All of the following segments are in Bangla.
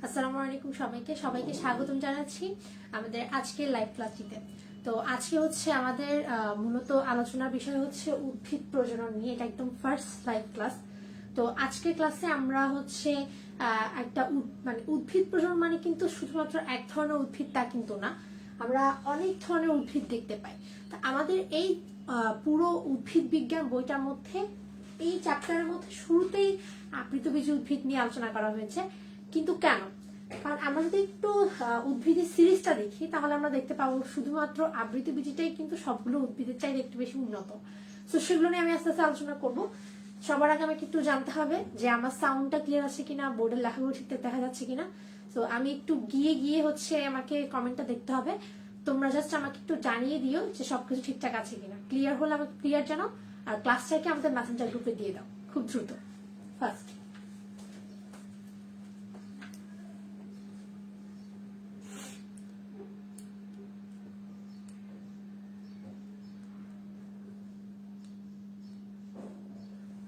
আসসালামু আলাইকুম সবাইকে সবাইকে স্বাগতম জানাচ্ছি আমাদের আজকের লাইভ ক্লাসটিতে। তো আজকে হচ্ছে আমাদের মূলত আলোচনার বিষয় হচ্ছে উদ্ভিদ প্রজনন নিয়ে। এটা একদম ফার্স্ট লাইভ ক্লাস। তো আজকের ক্লাসে আমরা হচ্ছে একটা মানে উদ্ভিদ প্রজনন মানে কিন্তু শুধুমাত্র এক ধরনের উদ্ভিদ তা কিন্তু না, আমরা অনেক ধরনের উদ্ভিদ দেখতে পাই। তো আমাদের এই পুরো উদ্ভিদ বিজ্ঞান বইটার মধ্যে এই চ্যাপ্টারের মধ্যে শুরুতেই আবৃতবীজী উদ্ভিদ নিয়ে আলোচনা করা হয়েছে। কিন্তু কেন? কারণ আমরা যদি একটু উদ্ভিদের সিরিজটা দেখি তাহলে আমরা দেখতে পাবো শুধুমাত্র আবৃতবীজীটাই কিন্তু সবগুলো উদ্ভিদের চাইতে একটু বেশি উন্নত। তো সেগুলো নিয়ে আমি আস্তে আস্তে আলোচনা করবো। সবার আগে আমাকে একটু জানতে হবে যে আমার সাউন্ডটা ক্লিয়ার আছে কিনা, বোর্ডের লেখাগুলো ঠিকঠাক দেখা যাচ্ছে কিনা। তো আমি একটু গিয়ে হচ্ছে আমাকে কমেন্টটা দেখতে হবে। তোমরা জাস্ট আমাকে একটু জানিয়ে দিও যে সবকিছু ঠিকঠাক আছে কিনা। ক্লিয়ার হলে আমাকে ক্লিয়ার জানাও, আর ক্লাসটাকে আমাদের মেসেঞ্জার গ্রুপে দিয়ে দাও খুব দ্রুত। ফার্স্ট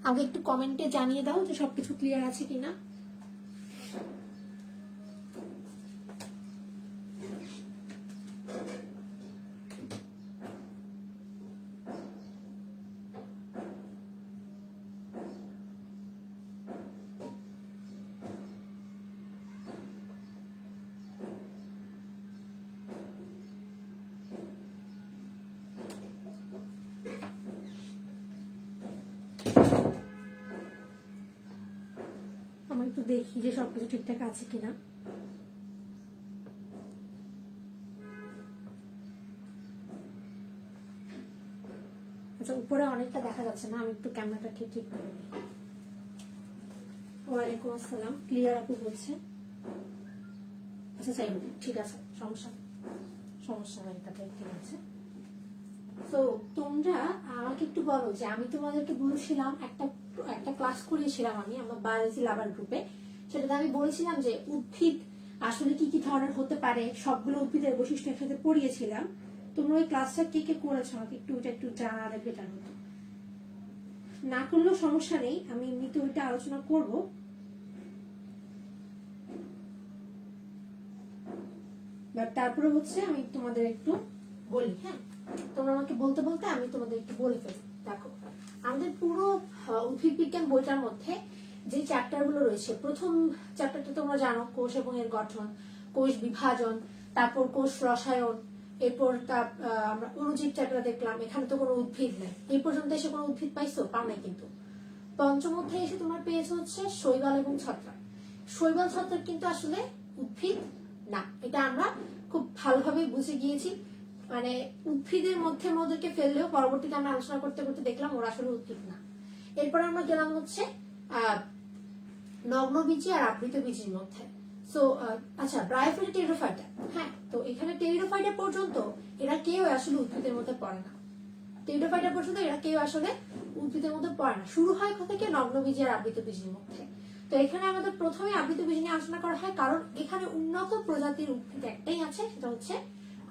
আমাকে একটু কমেন্টে জানিয়ে দাও যে সবকিছু ক্লিয়ার আছে কিনা। আমি একটু দেখি যে সবকিছু ঠিকঠাক আছে কিনা। আচ্ছা, উপরে অনেকটা দেখা যাচ্ছে না, আমি একটু ক্যামেরাটা ঠিক করে দিই। ওয়ালাইকুম আসসালাম, ক্লিয়ার আপু বলছে। আচ্ছা যাই হোক, ঠিক আছে, সমস্যা নাই, তাতে ঠিক আছে। তো তোমরা আমাকে একটু বলো যে আমি তোমাদেরকে বলছিলাম একটা ক্লাস করিয়েছিলাম আমি আমার বায়োলজি লাভার গ্রুপে। সেটাতে আমি বলেছিলাম যে উদ্ভিদ আসলে কি কি ধরনের হতে পারে, সবগুলো উদ্ভিদের বৈশিষ্ট্য একসাথে পড়িয়েছিলাম। তোমরা ওই ক্লাসটা কে করেছো আমাকে একটু জানালে বেটার হতো। না করলেও সমস্যা নেই, আমি এমনিতে ওইটা আলোচনা করব। বাট তারপরে হচ্ছে আমি তোমাদের একটু বলি। হ্যাঁ, তোমরা আমাকে বলতে বলতে আমি তোমাদের একটু বলে ফেলি। দেখো, আমাদের পুরো উদ্ভিদ বিজ্ঞান বইটার মধ্যে যে চ্যাপ্টার গুলো রয়েছে, প্রথম চ্যাপ্টারটা তোমরা জানো কোষ এবং এর গঠন, কোষ বিভাজন, তারপর কোষ রসায়ন, এরপর আমরা অণুজীব চ্যাপ্টার দেখলাম। এখানে তো কোনো উদ্ভিদ নেই, এই পর্যন্ত এসে কোনো উদ্ভিদ পাইছো? পাও নাই। কিন্তু পঞ্চম অধ্যায়ে এসে তোমার পেয়েছো হচ্ছে শৈবাল এবং ছত্রাক। শৈবাল ছত্রাক কিন্তু আসলে উদ্ভিদ না, এটা আমরা খুব ভালোভাবে বুঝে গিয়েছি। মানে উদ্ভিদের মধ্যে ওদেরকে ফেললেও পরবর্তীতে আমরা আলোচনা করতে করতে দেখলাম ওরা আসলে উদ্ভিদ না। এরপর আমরা গেলাম হচ্ছে নগ্নবীজী আর আবৃতবীজীর মধ্যে। সো আচ্ছা, ব্রায়োফিটা, টেরিডোফাইটা। হ্যাঁ, তো এখানে টেরিডোফাইটা পর্যন্ত এরা কেউ আসলে উদ্ভিদের মধ্যে পড়ে না। টেরিডোফাইটা পর্যন্ত এরা কেউ আসলে উদ্ভিদের মধ্যে পড়ে না। শুরু হয় কোথা থেকে? নগ্নবীজী আর আবৃতবীজীর মধ্যে। তো এখানে আমাদের প্রথমে আবৃতবীজী নিয়ে আলোচনা করা হয়, কারণ এখানে উন্নত প্রজাতির উদ্ভিদ একটাই আছে, সেটা হচ্ছে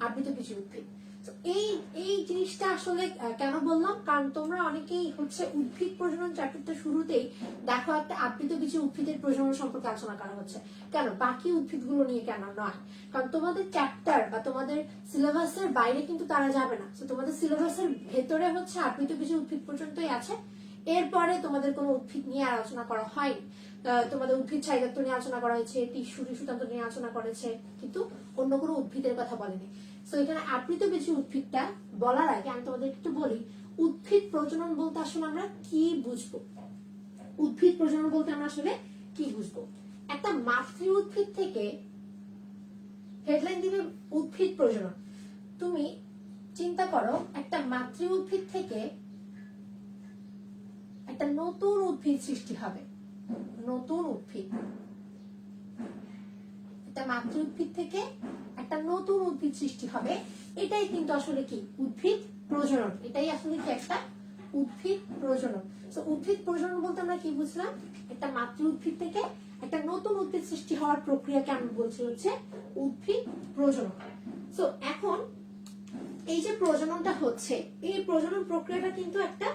আবৃতবীজী উদ্ভিদ। এই জিনিসটা আসলে কেন বললাম, কারণ তোমরা অনেকেই হচ্ছে উদ্ভিদ প্রজনন চ্যাপ্টারটা শুরুতেই দেখো একটা আবৃতবীজী উদ্ভিদের প্রজনন সম্পর্কে আলোচনা করা হচ্ছে। কেন? বাকি উদ্ভিদগুলো নিয়ে কেন নয়? কারণ তোমাদের চ্যাপ্টার বা তোমাদের সিলেবাসের বাইরে কিন্তু তারা যাবে না। তো তোমাদের সিলেবাসের ভেতরে হচ্ছে আবৃতবীজী উদ্ভিদ পর্যন্তই আছে। এরপরে তোমাদের কোনো উদ্ভিদ নিয়ে আলোচনা করা হয়নি। তোমাদের উদ্ভিদ চাহিদাত্ব নিয়ে আলোচনা করা হয়েছে, টিস্যুতন্ত্র নিয়ে আলোচনা করেছে, কিন্তু অন্য কোনো উদ্ভিদের কথা বলেনি। তো এখানে আবৃতবীজী উদ্ভিদটা বলার আগে আমি তোমাদের একটু বলি, উদ্ভিদ প্রজনন বলতে আসলে আমরা কি বুঝবো। উদ্ভিদ প্রজনন বলতে আমরা আসলে কি বুঝবো? একটা মাতৃ উদ্ভিদ থেকে, হেডলাইন দিবে উদ্ভিদ প্রজনন। তুমি চিন্তা করো, একটা মাতৃ উদ্ভিদ থেকে একটা নতুন উদ্ভিদ সৃষ্টি হবে। নতুন উদ্ভিদ, একটা মাতৃ উদ্ভিদ থেকে একটা নতুন উদ্ভিদ সৃষ্টি হবে। এটাই কিন্তু আসলে কি? উদ্ভিদ প্রজনন। এটাই আসলে কি? একটা উদ্ভিদ প্রজনন। তো উদ্ভিদ প্রজনন বলতে আমরা কি বুঝলাম? একটা মাতৃ উদ্ভিদ থেকে একটা নতুন উদ্ভিদ সৃষ্টি হওয়ার প্রক্রিয়াকে আমি বলছি হচ্ছে উদ্ভিদ প্রজনন। তো এখন এই যে প্রজননটা হচ্ছে, এই প্রজনন প্রক্রিয়াটা কিন্তু একটা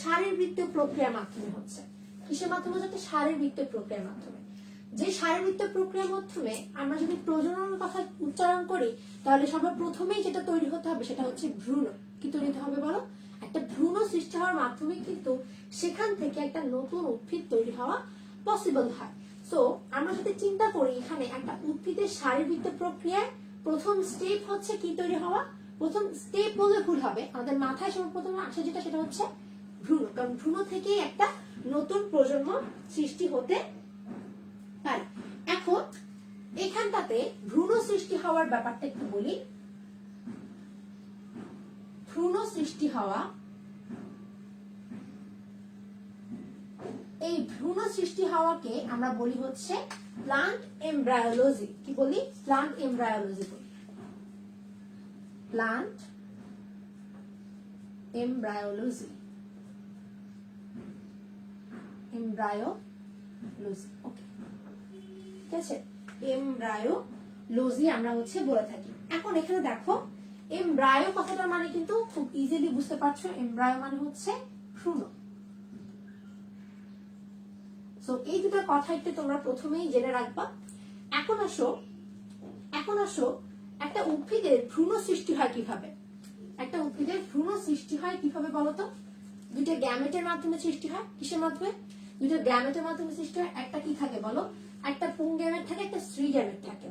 শারীরবৃত্তীয় প্রক্রিয়ার মাধ্যমে হচ্ছে। কিসের মাধ্যমে হচ্ছে? একটা শারীরবৃত্তীয় প্রক্রিয়ার মাধ্যমে। যে শারীরবৃত্ত প্রক্রিয়ার মাধ্যমে আমরা যদি প্রজননের কথা উচ্চারণ করি, তাহলে সবার প্রথমেই যেটা তৈরি হতে হবে সেটা হচ্ছে ভ্রূণ। কি তৈরি হতে হবে বলো? একটা ভ্রূণ সৃষ্টি হওয়ার মাধ্যমে কিন্তু সেখান থেকে একটা নতুন উদ্ভিদ তৈরি হওয়া পসিবল হয়। সো আমরা যদি চিন্তা করি এখানে একটা উদ্ভিদের শারীরবৃত্ত প্রক্রিয়ায় প্রথম স্টেপ হচ্ছে কি তৈরি হওয়া? প্রথম স্টেপ বললে ভুল হবে, আমাদের মাথায় সর্বপ্রথম আসে যেটা সেটা হচ্ছে ভ্রূণ। কারণ ভ্রূণ থেকেই একটা নতুন প্রজন্ম সৃষ্টি হতে পারে। এখন এখানটাতে ভ্রূণ সৃষ্টি হওয়ার ব্যাপারটা একটু বলি। ভ্রূণ সৃষ্টি হওয়া, এই ভ্রূণ সৃষ্টি হওয়াকে আমরা বলি হচ্ছে প্লান্ট এমব্রায়োলজি। কি বলি? প্লান্ট এমব্রায়োলজি বলি। Plant embryology, embryology. ওকে, ঠিক আছে, এমব্রায়োলজি আমরা হচ্ছে বলে থাকি। এখন এখানে দেখো এমব্রায়ো কথাটার মানে কিন্তু খুব ইজিলি বুঝতে পারছো, এমব্রায়ো মানে হচ্ছে ভ্রূণ। সো এই দুটো কথা একটু তোমরা প্রথমেই জেনে রাখবা। এখন আসো একটা উদ্ভিদের ভ্রূণ সৃষ্টি হয় কিভাবে? একটা উদ্ভিদের ভ্রূণ সৃষ্টি হয় কিভাবে বলতো? দুইটা গ্যামেটের মাধ্যমে সৃষ্টি হয়। কিসের মাধ্যমে? দুইটা গ্যামেটের মাধ্যমে সৃষ্টি হয়। একটা কি থাকে বলো? একটা পুং গ্যামেট থাকে, একটা স্ত্রী গ্যামেট থাকে।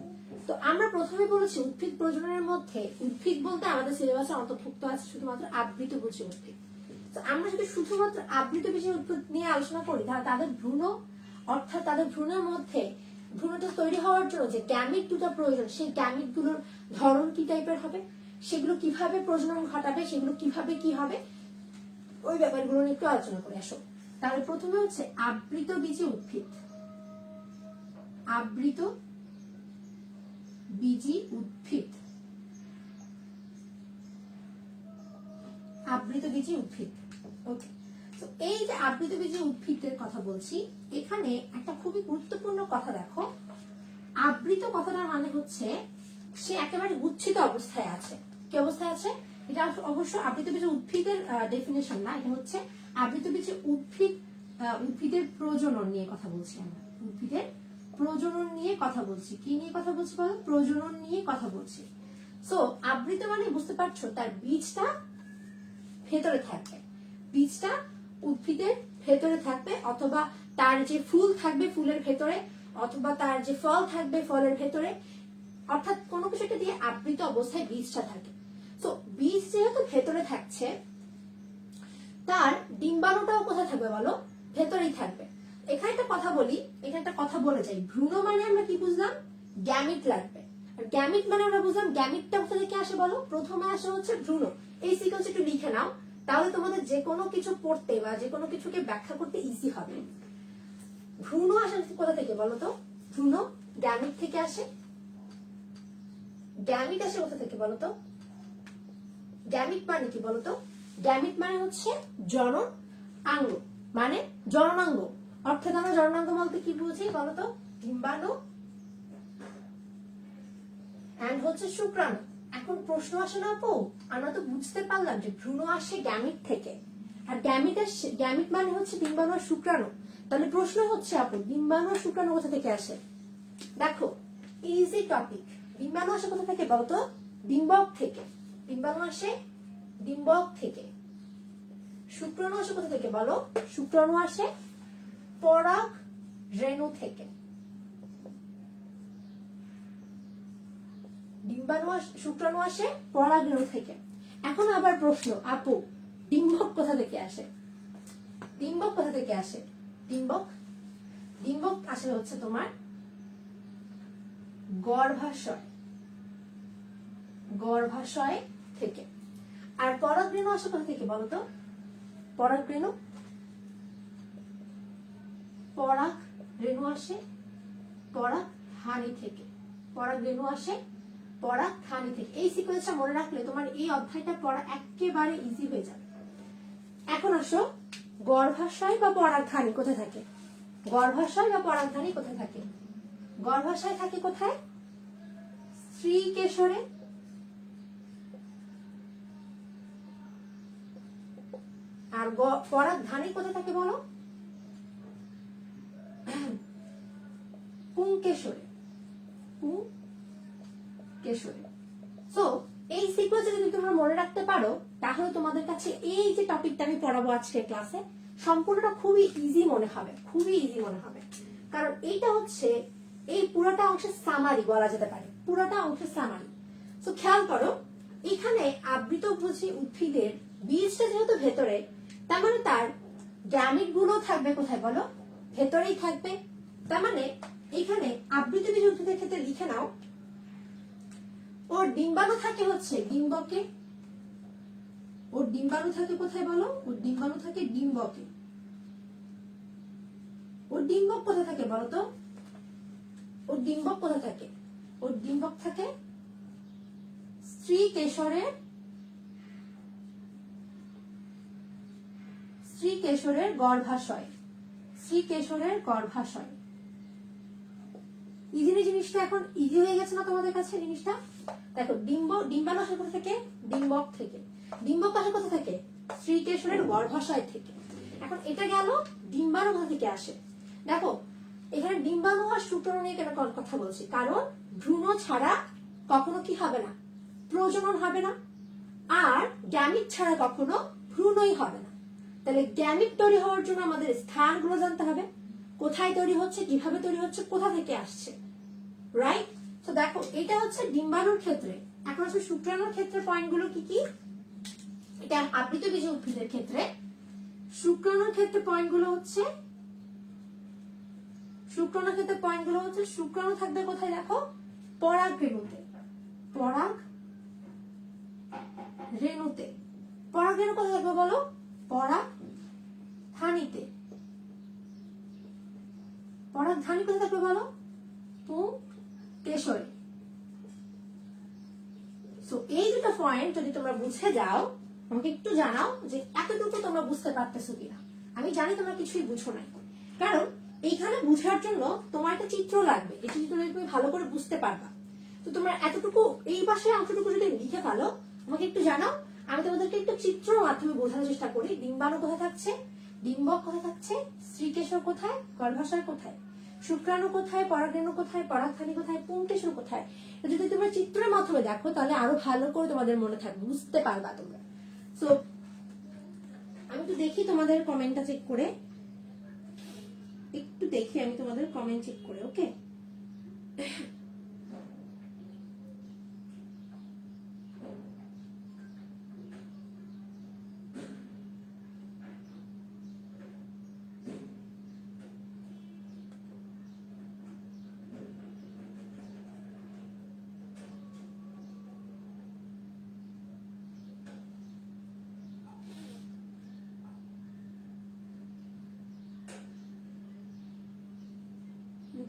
তো আমরা প্রথমে বলেছি উদ্ভিদ প্রজননের মধ্যে, উদ্ভিদ বলতে আমাদের সিলেবাসে অন্তর্ভুক্ত আছে শুধুমাত্র আবৃতবীজী উদ্ভিদ। তো আমরা যদি শুধুমাত্র আবৃতবীজী উদ্ভিদ নিয়ে আলোচনা করি, তাহলে তাদের ভ্রূণ, অর্থাৎ তাদের ভ্রূণের মধ্যে ভ্রূণটা তৈরি হওয়ার জন্য যে গ্যামিট দুটো প্রয়োজন, সেই গ্যামিট গুলোর ধরন কি টাইপের হবে, সেগুলো কিভাবে প্রজনন ঘটাবে, সেগুলো কিভাবে কি হবে, ওই ব্যাপারগুলো নিয়ে একটু আলোচনা করে আসো। তাহলে প্রথমে হচ্ছে আবৃতবীজী উদ্ভিদ। আবৃতবীজী উদ্ভিদ, আবৃতবীজী উদ্ভিদ। ওকে, তো এই যে আবৃতবীজী উদ্ভিদের কথা বলছি, এখানে একটা খুবই গুরুত্বপূর্ণ কথা দেখো। আবৃত কথাটার মানে হচ্ছে সে একেবারে গুচ্ছিত অবস্থায় আছে। কি অবস্থায় আছে? এটা অবশ্য আবৃতবীজী উদ্ভিদের ডেফিনেশন না, এটা হচ্ছে আবৃতবীজী উদ্ভিদের প্রজনন নিয়ে কথা বলছি আমরা। উদ্ভিদের প্রজনন নিয়ে কথা বলছি। কি নিয়ে কথা বলছি বলো? প্রজনন নিয়ে কথা বলছি। সো আবৃত মানে বুঝতে পারছো, তার বীজটা ভেতরে থাকবে, বীজটা উদ্ভিদের ভেতরে থাকবে, অথবা তার যে ফুল থাকবে ফুলের ভেতরে, অথবা তার যে ফল থাকবে ফলের ভেতরে, অর্থাৎ কোনো কিছু একটা দিয়ে আবৃত অবস্থায় বীজটা থাকে। তো বীজ যেহেতু ভেতরে থাকছে, তার ডিম্বাণুটাও কোথায় থাকবে বলো? ভেতরেই থাকবে। এখানে একটা কথা বলি, এখানে একটা কথা বলে যাই। ভ্রূণ মানে আমরা কি বুঝলাম? গ্যামিট লাগবে। আর গ্যামিট মানে আমরা বুঝলাম, গ্যামিটটা কোথা থেকে আসে বলো? প্রথমে আসে হচ্ছে ভ্রূণ। এই সিকোয়েন্স একটু লিখে নাও, তাহলে তোমাদের যে কোনো কিছু পড়তে বা যে কোনো কিছুকে ব্যাখ্যা করতে ইজি হবে। ভ্রূণ আসে কোথা থেকে বলো তো? ভ্রূণ গ্যামিট থেকে আসে। গ্যামিট আসে কোথা থেকে বলো তো? গ্যামিট মানে কি বলতো? গ্যামিট মানে হচ্ছে জননাঙ্গ, মানে জননাঙ্গ। অর্থাৎ আমরা জননাঙ্গ বলতে কি বুঝি বলতো? ডিম্বাণু এন্ড হচ্ছে শুক্রাণু। এখন প্রশ্ন আসে না আপু, আমরা তো বুঝতে পারলাম যে ভ্রূণ আসে গ্যামিট থেকে, আর গ্যামিট মানে হচ্ছে ডিম্বাণু আর শুক্রাণু। তাহলে প্রশ্ন হচ্ছে আপু, ডিম্বাণু আর শুক্রাণু কোথা থেকে আসে? দেখো, ইজি টপিক। ডিম্বাণু আসে কোথা থেকে বলতো? ডিম্বক থেকে। ডিম্বাণু আসে ডিম্বক থেকে। শুক্রাণু আসে কোথা থেকে বলো? শুক্রাণু আসে পরাগ রেণু থেকে। শুক্রাণু আসে পরাগ রেণু থেকে। এখন আবার প্রশ্ন, আপু ডিম্বক কোথা থেকে আসে? ডিম্বক কোথা থেকে আসে? ডিম্বক আসে হচ্ছে তোমার গর্ভাশয় থেকে। আর পরাগ রেণু আসে কোথা থেকে বলতো? পরাগ রেণু আসে পরাগধানী থেকে। পরাগ রেণু আসে পরাগধানী থেকে। এই সিকোয়েন্সটা মনে রাখলে তোমার এই অধ্যায়টা পড়া একেবারে ইজি হয়ে যাবে। এখন আসো, গর্ভাশয় বা পরাগধানী কোথায় থাকে? গর্ভাশয় বা পরাগধানী কোথায় থাকে? গর্ভাশয় থাকে কোথায়? স্ত্রী কেশরে। আর পরাগধানী কোথায় থাকে বলো? পুংকেশরে, পুংকেশরে। সো এই সিকোয়েন্স যদি তোমরা মনে রাখতে পারো তাহলে তোমাদের কাছে এই যে টপিকটা আমি পড়াবো আজকে ক্লাসে সম্পূর্ণটা খুবই ইজি মনে হবে, খুবই ইজি মনে হবে। কারণ এইটা হচ্ছে এই পুরোটা অংশের সামারি বলা যেতে পারে, পুরোটা অংশের সামারি। সো খেয়াল করো এখানে আবৃতভোজী উদ্ভিদের বীজটা যেহেতু ভেতরে, তার মানে তার গ্যামিট গুলো থাকবে কোথায় বলো? ভেতরেই থাকবে। তার মানে এখানে আবৃতবীজ উদ্ভিদের ক্ষেত্রে লিখে নাও ওর ডিম্বাণু থাকে হচ্ছে ডিম্বকে, ওর ডিম্বাণু থাকে কোথায় বলো? ওর ডিম্বাণু থাকে ডিম্বকে। ওর ডিম্বক কোথায় থাকে বলো তো? ওর ডিম্বক কোথায় থাকে? ওর ডিম্বক থাকে স্ত্রী কেশরের, স্ত্রী কেশরের গর্ভাশয়, স্ত্রী কেশরের গর্ভাশয়। ইজি জিনিসটা এখন ইজি হয়ে গেছে না তোমাদের কাছে জিনিসটা? দেখো ডিম্বাণু আসে কোথা থেকে? ডিম্বক থেকে। ডিম্বক আসে কোথা থেকে? স্ত্রী কেশরের গর্ভাশয় থেকে। এখন এটা গেল ডিম্বাণু কোথা থেকে আসে। দেখো এখানে ডিম্বাণু আর শুক্রাণু নিয়ে কেন কথা বলছি? কারণ ভ্রূণ ছাড়া কখনো কি হবে না? প্রজনন হবে না। আর গ্যামিট ছাড়া কখনো ভ্রূণই হবে না। তাহলে গ্যামিট তৈরি হওয়ার জন্য আমাদের স্থানগুলো জানতে হবে, কোথায় তৈরি হচ্ছে, কিভাবে তৈরি হচ্ছে, কোথা থেকে আসছে, রাইট? তো দেখো এটা হচ্ছে ডিম্বাণুর ক্ষেত্রে। এখন হচ্ছে শুক্রাণুর ক্ষেত্রে পয়েন্টগুলো কি কি? এটা আবৃতবীজ উদ্ভিদের ক্ষেত্রে। শুক্রাণুর ক্ষেত্রে পয়েন্টগুলো হচ্ছে, শুক্রাণুর ক্ষেত্রে পয়েন্টগুলো হচ্ছে শুক্রাণু থাকবে কোথায় দেখো? পরাগ রেণুতে, পরাগ রেণুতে। পরাগ রেণু কোথায় থাকবে বলো? পরাগ ধানীতে। পরাগ ধানী কোথায় থাকবে বলো? পুংকেশরে। সো এই দুটো পয়েন্ট যদি তোমরা বুঝে যাও, আমাকে একটু জানাও যে এতটুকু তোমরা বুঝতে পারতেছো কিনা। আমি জানি তোমরা কিছুই বুঝো নাই, কারণ এইখানে বুঝার জন্য তোমার একটা চিত্র লাগবে, এই চিত্রটা তুমি ভালো করে বুঝতে পারবা। তো তোমরা এতটুকু এই পাশে অংশটুকু যদি লিখে ফেলো আমাকে একটু জানাও, আমি তোমাদেরকে একটু চিত্রের মাধ্যমে বোঝানোর চেষ্টা করি। ডিম্বাণু কোথায় থাকছে, ডিম্বক কোথায় থাকছে, স্ত্রীকেশর কোথায়, গর্ভাশয় কোথায়, শুক্রাণু কোথায়, পরাগরেণু কোথায়, পরাগধানী কোথায়, পুংকেশর কোথায়। যদি তোমরা চিত্রের মাধ্যমে দেখো তাহলে আরো ভালো করে তোমাদের মনে থাকবে, বুঝতে পারবা তোমরা। সো আমি একটু দেখি তোমাদের কমেন্টটা চেক করে, একটু দেখি আমি তোমাদের কমেন্ট চেক করে। ওকে,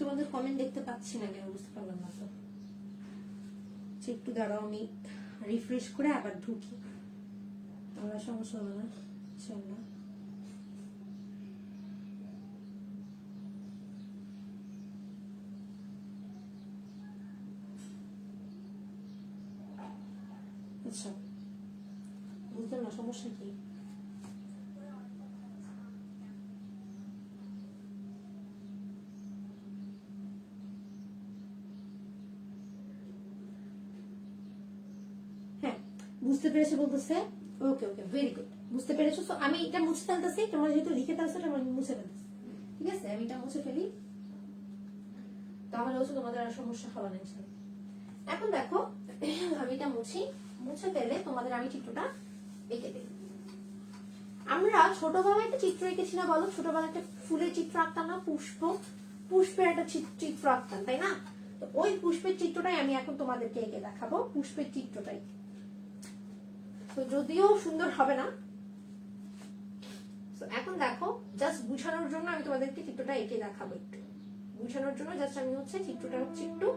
তোমাদের কমেন্ট দেখতে পাচ্ছি না কেন বুঝতে পারলাম না। তো একটু দাঁড়াও, আমি রিফ্রেশ করে আবার ঢুকি, আমার সমস্যা হবে না ইনশাআল্লাহ। আচ্ছা বুঝলাম না সমস্যা কি। বুঝতে পেরেছো বলতেছে? ওকে ওকে, ভেরি গুড, বুঝতে পেরেছো। তো আমি এটা মুছে ফেলতেছি, তোমরা যেহেতু লিখে ফেলছো এটা আমি মুছে ফেলতেছি, ঠিক আছে? আমি এটা মুছে ফেলি, তাহলে হচ্ছে তোমাদের আর সমস্যা হবে না। এখন দেখো আমি এটা মুছে ফেলে তোমাদের আমি চিত্রটা এঁকে দিই। আমরা ছোটবেলায় একটা চিত্র এঁকেছি না বলো? ছোটবেলায় একটা ফুলের চিত্র আঁকতাম না? পুষ্পের একটা চিত্র আঁকতাম, তাই না? তো ওই পুষ্পের চিত্রটাই আমি এখন তোমাদেরকে এঁকে দেখাবো, পুষ্পের চিত্রটাই। তো যদিও সুন্দর হবে না, এখন দেখো জাস্ট বুঝানোর জন্য আমি তোমাদেরকে চিত্রটা এঁকে দেখাবো। একটু বুঝানোর জন্য জাস্ট আমি হচ্ছে চিত্রটা হচ্ছে একটু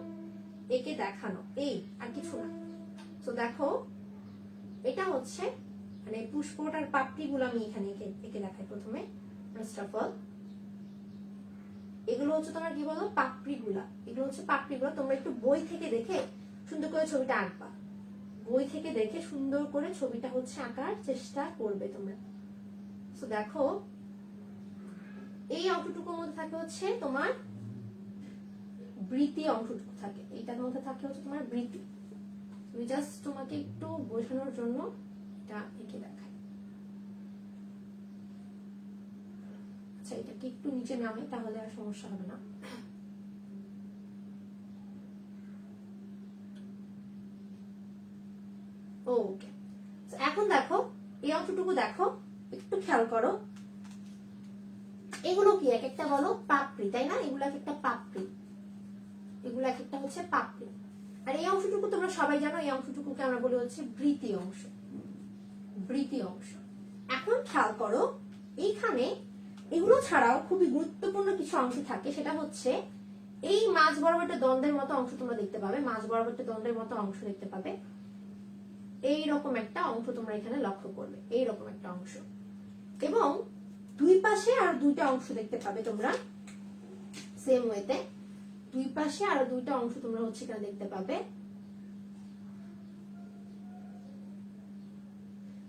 এঁকে দেখানো, এই আর কিছু না। তো দেখো এটা হচ্ছে মানে পুষ্পটার পাপড়িগুলো আমি এখানে এঁকে দেখাই প্রথমে। ফার্স্ট অফ অল এগুলো হচ্ছে তোমার কি বলো? পাপড়িগুলা। এগুলো হচ্ছে পাপড়িগুলো। তোমরা একটু বই থেকে দেখে সুন্দর করে ছবিটা আঁকবা, বই থেকে দেখে সুন্দর করে ছবিটা হচ্ছে আঁকার চেষ্টা করবে তোমরা। তো দেখো এই অংশটুকুর মধ্যে থাকে হচ্ছে তোমার বৃতি অংশটুকু থাকে, এইটার মধ্যে থাকে হচ্ছে তোমার বৃতি। আমি জাস্ট তোমাকে একটু বোঝানোর জন্য এটা এঁকে দেখাই। আচ্ছা এটাকে একটু নিচে নামে, তাহলে আর সমস্যা হবে না। ওকে, এখন দেখো এই অংশটুকু দেখো, একটু খেয়াল করো, এগুলো কি এক একটা বলো পাপড়ি, তাই না? এগুলো এক একটা পাপড়ি, এগুলো এক একটা হচ্ছে পাপড়ি। আর এই অংশটুকু তোমরা সবাই জানো, এই অংশটুকুকে আমরা বলি হচ্ছে বৃতি অংশ, বৃতি অংশ। এখন খেয়াল করো এইখানে এগুলো ছাড়াও খুবই গুরুত্বপূর্ণ কিছু অংশ থাকে, সেটা হচ্ছে এই মাঝ বরাবর একটা দন্ডের মতো অংশ তোমরা দেখতে পাবে, মাঝ বরাবর একটা দন্ডের মতো অংশ দেখতে পাবে। এইরকম একটা অংশ তোমরা এখানে লক্ষ্য করবে, এইরকম একটা অংশ, এবং দুই পাশে আর দুইটা অংশ দেখতে পাবে তোমরা সেম ওয়েতে। দুই পাশে আরো দুইটা অংশ তোমরা হচ্ছে এখানে দেখতে পাবে।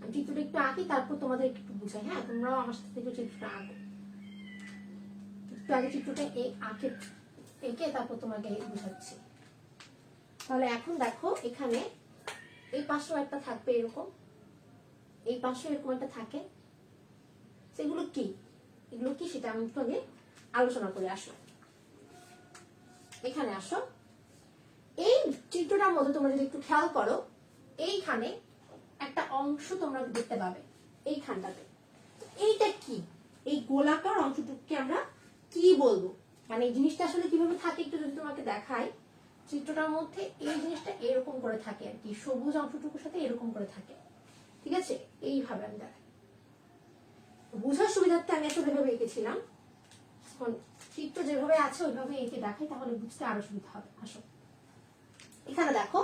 আমি চিত্রটা একটু আঁকি, তারপর তোমাদের একটু বুঝাই। হ্যাঁ, তোমরাও আমার সাথে একটু চিত্রটা আঁকো, একটু আগে চিত্রটা এঁকে তারপর তোমাকে বুঝাচ্ছি। তাহলে এখন দেখো এখানে এই পাশেও একটা থাকবে এরকম, এই পাশেও এরকম একটা থাকে। সেগুলো কি, এগুলো কি সেটা আমি একটু আগে আলোচনা করে আসো। এখানে আসো, এই চিত্রটার মধ্যে তোমরা যদি একটু খেয়াল করো, এইখানে একটা অংশ তোমরা দেখতে পাবে এইখানটাতে। এইটা কি, এই গোলাকার অংশটুকুকে আমরা কি বলবো? মানে এই জিনিসটা আসলে কিভাবে থাকে একটু যদি তোমাকে দেখাই, চিত্রটার মধ্যে এই জিনিসটা এরকম করে থাকে আর কি, সবুজ অংশটুকুর সাথে এরকম করে থাকে, ঠিক আছে? এইভাবে আমি দেখাই, বোঝার সুবিধার্থে আমি আসলে এভাবে এঁকেছিলাম। এখন চিত্র যেভাবে আছে ওইভাবে এঁকে দেখাই, তাহলে বুঝতে আরো সুবিধা হবে। আসো, এখানে দেখো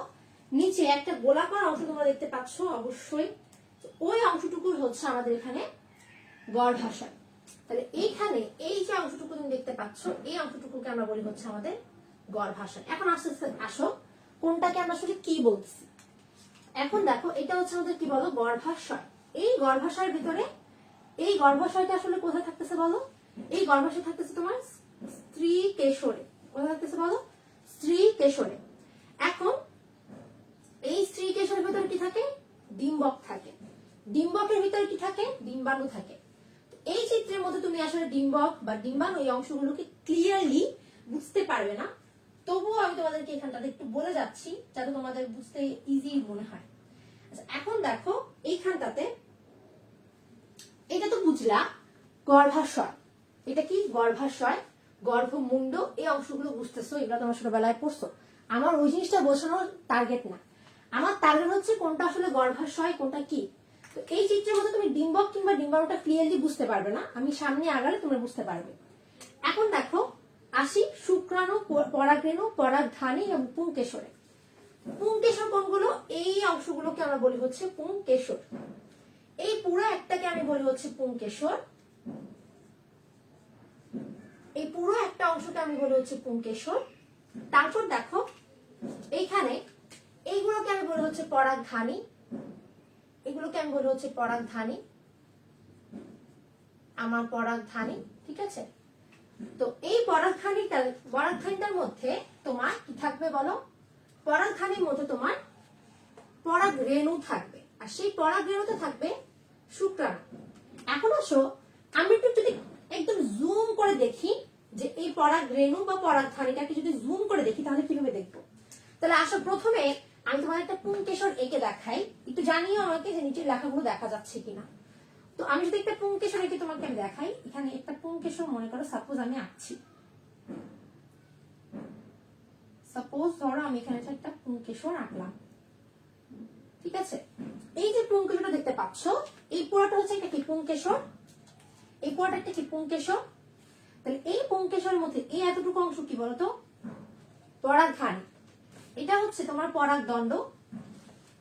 নিচে একটা গোলাকার অংশ তোমরা দেখতে পাচ্ছ অবশ্যই, ওই অংশটুকু হচ্ছে আমাদের এখানে গর্ভাশয়। তাহলে এইখানে এই যে অংশটুকু তুমি দেখতে পাচ্ছ, এই অংশটুকুকে আমরা বলি হচ্ছে আমাদের গর্ভাশয়। এখন আস্তে আস্তে আসো কোনটাকে আমরা আসলে কি বলছি। এখন দেখো এটা হচ্ছে আমাদের কি বলো, গর্ভাশয়। এই গর্ভাশয়ের ভিতরে, এই গর্ভাশয়টা আসলে কোথায় থাকতেছে বলো? এই গর্ভাশয় থাকতেছে তোমার স্ত্রী কেশরে। কোথায় থাকতেছে বলো? স্ত্রী কেশরে। এখন এই স্ত্রী কেশরের ভিতরে কি থাকে? ডিম্বক থাকে। ডিম্বকের ভিতরে কি থাকে? ডিম্বাণু থাকে। এই চিত্রের মধ্যে তুমি আসলে ডিম্বক বা ডিম্বাণু এই অংশগুলোকে ক্লিয়ারলি বুঝতে পারবে না, তবুও আমি তোমাদেরকে এখানটাতে একটু বলে যাচ্ছি যাতে তোমাদের বুঝতে ইজি মনে হয়। আচ্ছা, এখন দেখো এইখানটাতে, এটা তো বুঝলা গর্ভাশয়, এটা কি গর্ভাশয়, গর্ভমুণ্ড, এই অংশগুলো বুঝতেছো, এগুলো তোমার ছোটবেলায় পড়ছো। আমার ওই জিনিসটা বোঝানোর টার্গেট না, আমার টার্গেট হচ্ছে কোনটা আসলে গর্ভাশয় কোনটা কি। তো এই চিত্রের মধ্যে তুমি ডিম্বক কিংবা ডিম্বাণুটা ক্লিয়ারলি বুঝতে পারবে না, আমি সামনে আগালে তোমরা বুঝতে পারবে। এখন দেখো আসি শুক্রাণু, পরাগরেণু, পরাগধানী এবং পুংকেশরে। পুংকেশর কোনগুলো? এই অংশগুলোকে আমরা বলি হচ্ছে পুংকেশর। এই পুরো একটাকে আমি বলি হচ্ছে পুংকেশর, এই পুরো একটা অংশকে আমি বলি হচ্ছে পুংকেশর। তারপর দেখো এইখানে এইগুলোকে আমি বলি হচ্ছে পরাগধানী, এগুলোকে আমি বলি হচ্ছে পরাগধানী, আমার পরাগধানী, ঠিক আছে? তো এই পরাগধানীটার মধ্যে তোমার কি থাকবে বলো? পরাগধানীর মধ্যে তোমার পরাগরেণু থাকবে, আর সেই পরাগরেণুতে থাকবে শুক্রাণু। এখন আসো আমি একটু যদি একদম জুম করে দেখি যে এই পরাগরেণু বা পরাগধানীটাকে যদি জুম করে দেখি তাহলে কিভাবে দেখবো। তাহলে আসো প্রথমে আমি তোমার একটা পুংকেশর এঁকে দেখাই, একটু জানিও আমাকে যে নিচের লেখাগুলো দেখা যাচ্ছে কিনা। তো আমি যদি একটা পুংকেশর এঁকে তোমাকে আমি দেখাই, এখানে একটা পুংকেশর মনে করো সাপোজ আমি আঁকছি, সাপোজ ধরো আমি এখানে একটা পুংকেশর আঁকলাম, ঠিক আছে? এই যে পুংকেশরটা দেখতে পাচ্ছ, এই পুরোটা হচ্ছে একটা কি পুংকেশর, এই পুরোটা একটা কি পুংকেশর। তাহলে এই পুংকেশরের মধ্যে এই এতটুকু অংশ কি বলতো? পরাগধানী। এটা হচ্ছে তোমার পরাগদণ্ড,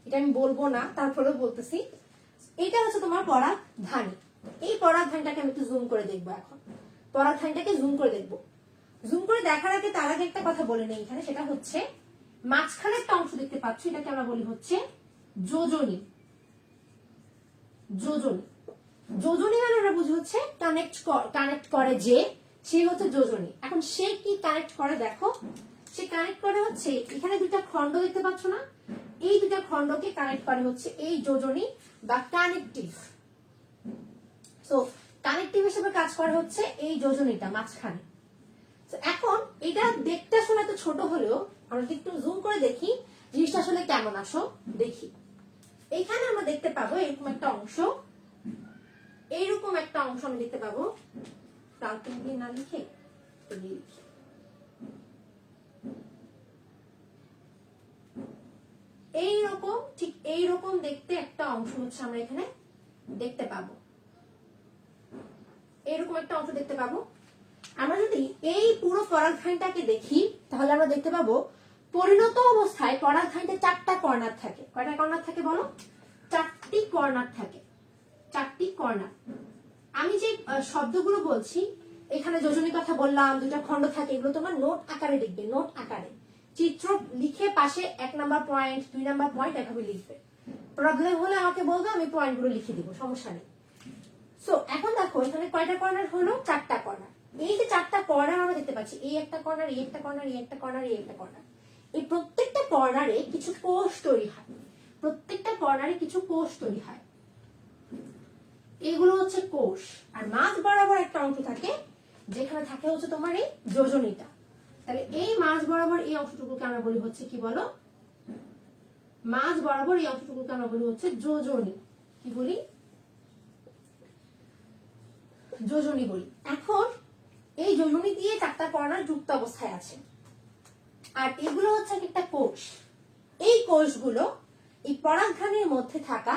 এটা আমি বলবো না, তারপরেও বলতেছি, এটা হচ্ছে তোমার পরাগধানী। এই পরাগধানীটাকে আমি একটু জুম করে দেখবো। এখন পরাগধানীটাকে জুম করে দেখবো। জুম করে দেখার আগে তার আগে একটা কথা বলে নেই এখানে, সেটা হচ্ছে মাঝখানে একটা অংশ দেখতে পাচ্ছ, এটাকে আমরা বলি হচ্ছে যোজনী। যোজনী, যোজনী মানে আমরা বুঝি হচ্ছে কানেক্ট করে, যে সে হচ্ছে যোজনী। এখন সে কি কানেক্ট করে দেখো, সে কানেক্ট করে হচ্ছে এখানে দুটা খন্ড দেখতে পাচ্ছ না, এই দুটা খন্ডকে কানেক্ট করে হচ্ছে এই যোজনী বা কানেকটিভ। সো কানেকটিভ হিসেবে কাজ করে হচ্ছে এই যোজনীটা মাঝখানে। এখন এটা দেখতে আসলে এত ছোট হলেও আমরা যদি একটু জুম করে দেখি জিনিসটা আসলে কেমন আসো দেখি। এইখানে আমরা দেখতে পাবো এরকম একটা অংশ, এইরকম একটা অংশ আমি দেখতে পাবো। কালকে দিয়ে না লিখে লিখি, এইরকম ঠিক এইরকম দেখতে একটা অংশ হচ্ছে আমরা এখানে দেখতে পাবো, এইরকম একটা অংশ দেখতে পাবো। আমরা যদি এই পুরো পরাগধানীটাকে দেখি তাহলে আমরা দেখতে পাবো পরিণত অবস্থায় পরাগধানীতে 4টা কর্নার থাকে। কয়টা কর্নার থাকে বলো? 4টি কর্নার থাকে, 4টি কর্নার। আমি যে শব্দগুলো বলছি এখানে যোজনী কথা বললাম, দুটা খন্ড থাকে, এগুলো তোমার নোট আকারে লিখবে, নোট আকারে চিত্র লিখে পাশে 1 নাম্বার পয়েন্ট 2 নাম্বার পয়েন্ট এভাবে লিখবে। প্রবলেম হলে আমাকে বলবে, আমি পয়েন্টগুলো লিখে দিব, সমস্যা নেই। সো এখন দেখো এখানে কয়টা কর্নার হলো? 4টা কর্নার। এই যে 4টা কর্নার আমরা দেখতে পাচ্ছি, এই একটা কর্নার, এই একটা কর্নার, এই একটা কর্নার, এই একটা কর্নার, এই প্রত্যেকটা কর্নারে কিছু কোষ তৈরি হয়, প্রত্যেকটা কর্নারে কিছু কোষ তৈরি হয়, এগুলো হচ্ছে কোষ। আর মাঝ বরাবর একটা অংশ থাকে যেখানে থাকে হচ্ছে তোমার এই যোজনীটা। তাহলে এই মাঝ বরাবর এই অংশটুকুকে আমরা বলি হচ্ছে কি বলো? মাঝ বরাবর এই অংশটুকুকে আমরা বলি হচ্ছে যোজনী। কি বলি? যোজনী বলি। এখন এই যোজনী দিয়ে 4টা কর্নার যুক্ত অবস্থায় আছে, আর এগুলো হচ্ছে একটা কোষ। এই কোষগুলো এই পরাগধানীর মধ্যে থাকা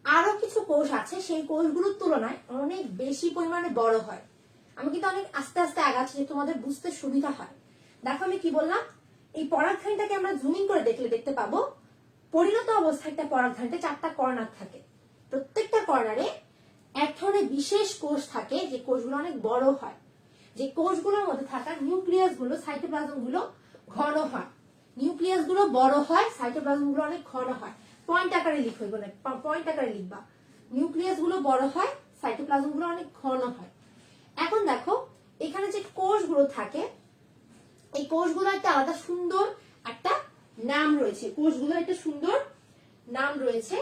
আরো কিছু কোষ আছে, সেই কোষগুলোর তুলনায় অনেক বেশি পরিমাণে বড় হয়। আমি কিন্তু অনেক আস্তে আস্তে আগাচ্ছি যে তোমাদের বুঝতে সুবিধা হয়। দেখো আমি কি বললাম, এই পরাগধানীটাকে আমরা জুমিং করে দেখলে দেখতে পাবো পরিণত অবস্থায় একটা পরাগধানীতে 4টা কর্নার থাকে, প্রত্যেকটা কর্নারে এক ধরনের বিশেষ কোষ থাকে যে কোষগুলো অনেক বড় হয়, যে কোষগুলোর মধ্যে থাকা নিউক্লিয়াস গুলো, সাইটোপ্লাজম গুলো ঘন হয়, নিউক্লিয়াস গুলো বড় হয়, সাইটোপ্লাজম গুলো অনেক ঘন হয়। পয়েন্ট আকারে লিখো, এগুলো পয়েন্ট আকারে লিখবা। নিউক্লিয়াস গুলো বড় হয়, সাইটোপ্লাজম গুলো অনেক ঘন হয়। এখন দেখো এখানে যে কোষগুলো থাকে, এই কোষগুলো একটা আলাদা সুন্দর একটা নাম রয়েছে, কোষগুলো একটা সুন্দর নাম রয়েছে।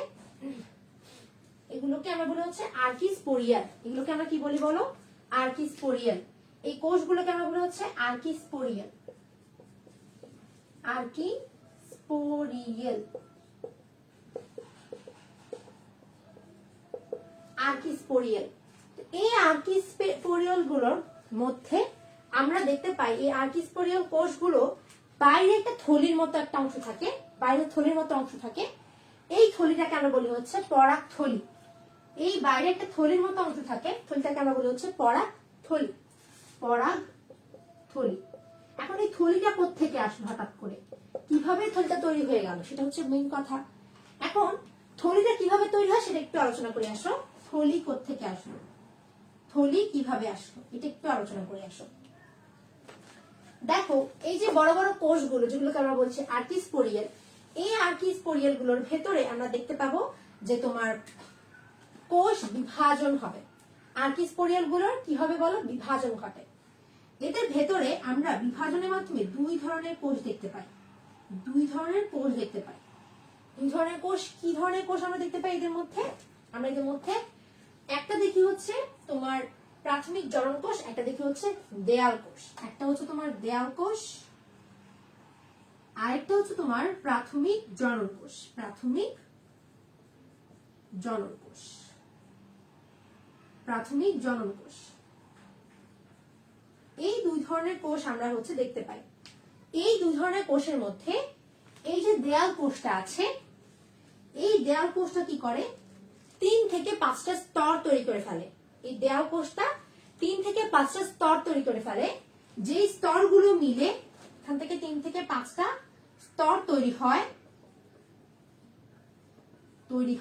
এগুলোকে আমরা বলি হচ্ছে আর্কিস্পোরিয়াল। এগুলোকে আমরা কি বলি বলো? আর্কিস্পোরিয়াল। এই কোষগুলোকে আমরা বলি হচ্ছে আর্কিস্পোরিয়াল, আর্কিস্পোরিয়াল, আর্কিস্পোরিয়াল। এই আর্কিস্পোরিয়াল গুলোর মধ্যে আমরা দেখতে পাই এই আর্কিস্পোরিয়াল কোষগুলো বাইরে একটা থলির মতো একটা অংশ থাকে, বাইরে থলির মতো অংশ থাকে। এই থলিটাকে আমরা বলি হচ্ছে পরাগ থলি। এই বাইরে একটা থলির মতো অংশ থাকে, থলিটাকে আমরা বলি হচ্ছে পরাগ থলি, পরাগ থলি। এখন এই থলিটা কোত্থেকে আসলো হঠাৎ করে, কিভাবে থলিটা তৈরি হয়ে গেল, সেটা হচ্ছে মেইন কথা। এখন থলিটা কিভাবে তৈরি হয় সেটা একটু আলোচনা করে আসো। থলি কোত্থেকে আসলো, থলি কিভাবে আসলো, এটা একটু আলোচনা করে আসো। দেখো এই যে বড় বড় কোষগুলো যেগুলোকে আমরা বলছি আর্কিস্পোরিয়াল, এই আর্কিস্পোরিয়াল গুলোর ভেতরে আমরা দেখতে পাবো যে তোমার কোষ বিভাজন হবে। আর্কিস্পোরিয়াল গুলোর কি হবে বলো? বিভাজন ঘটে। এদের ভেতরে আমরা বিভাজনের মাধ্যমে 2 ধরনের কোষ দেখতে পাই, 2 ধরনের কোষ দেখতে পাই। 2 ধরনের কোষ, কি ধরনের কোষ আমরা দেখতে পাই এদের মধ্যে? আমরা এদের মধ্যে একটা দেখি হচ্ছে তোমার প্রাথমিক জনন কোষ, একটা দেখি হচ্ছে দেয়াল কোষ। একটা হচ্ছে তোমার দেয়াল কোষ, আরেকটা হচ্ছে তোমার প্রাথমিক জনন কোষ, প্রাথমিক জনন কোষ, প্রাথমিক জনন কোষ। এই 2 ধরনের কোষ আমরা হচ্ছে দেখতে পাই। এই 2 ধরনের কোষের মধ্যে এই যে দেয়াল কোষটা আছে, এই দেয়াল কোষটা কি করে? 3 থেকে 5টা স্তর তৈরি করে ফেলে। এই দেয়াল কোষটা 3 থেকে 5টা স্তর তৈরি করে ফেলে, যে স্তরগুলো মিলে এখান থেকে 3 থেকে 5টা স্তর তৈরি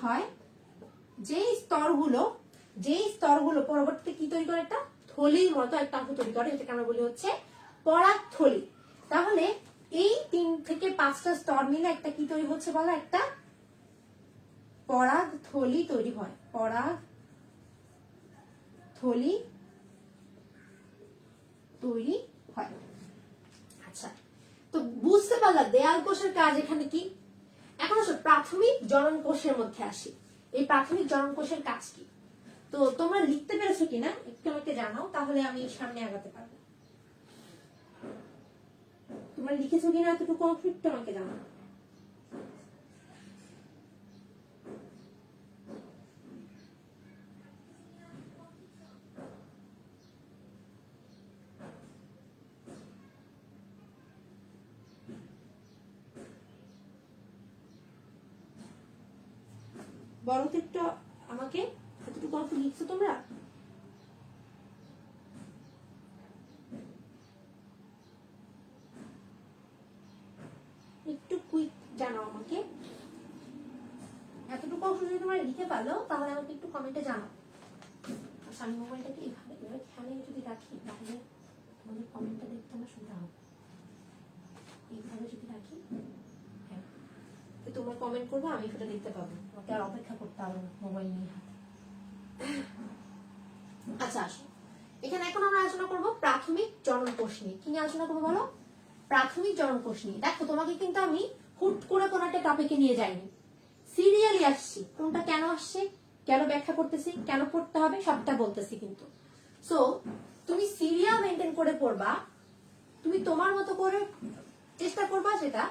হয়, যেই স্তরগুলো পরবর্তীতে কি তৈরি করে? একটা থলির মতো একটা অংশ তৈরি করে, এটাকে আমরা বলি হচ্ছে পরাগ থলি। তাহলে এই 3 থেকে 5টা স্তর মিলে একটা কি তৈরি হচ্ছে বলো? একটা পরাগ থলি তৈরি হয়, পরাগ থলি তৈরি হয়। আচ্ছা, তো বুঝতে পারলা দেয়াল কোষের কাজ এখানে কি। এখন আসো প্রাথমিক জনন কোষের মধ্যে আসি। এই প্রাথমিক জনন কোষের কাজ কি, তো তোমরা লিখতে পেরেছো কিনা একটু আমাকে জানাও, তাহলে আমি সামনে আগাতে পারবো। তোমরা লিখেছো কিনা এতটুকু একটু আমাকে জানাও। বলো তো একটু আমাকে, এতটুকু অংশ লিখছো তোমরা? একটু কুইক জানাও আমাকে, এতটুকু অংশ যদি তোমরা লিখে পারলো তাহলে আমাকে একটু কমেন্টে জানাও। আচ্ছা আমি মোবাইলটাকে এইভাবে এখানে যদি রাখি তাহলে তোমাদের কমেন্টটা দেখতে আমার সুবিধা হবে। এইভাবে যদি রাখি, হ্যাঁ তোমরা কমেন্ট করবো, আমি সেটা দেখতে পাবো, আমাকে আর অপেক্ষা করতে হবে না মোবাইল নিয়ে হাতে। আচ্ছা আসো এখানে এখন আমরা আলোচনা করবো প্রাথমিক জনন কোষ নিয়ে। কি নিয়ে আলোচনা করবো বলো? প্রাথমিক জনন কোষ নিয়ে। দেখো তোমাকে কিন্তু আমি হুট করে কোন একটা টপিকে নিয়ে যাইনি, সিরিয়ালি আসছি। কোনটা কেন আসছে, কেন ব্যাখ্যা করতেছি, কেন পড়তে হবে সবটা বলতেছি কিন্তু। সো তুমি সিরিয়াল মেনটেন করে পড়বা, তুমি তোমার মতো করে চেষ্টা করবা। সেটা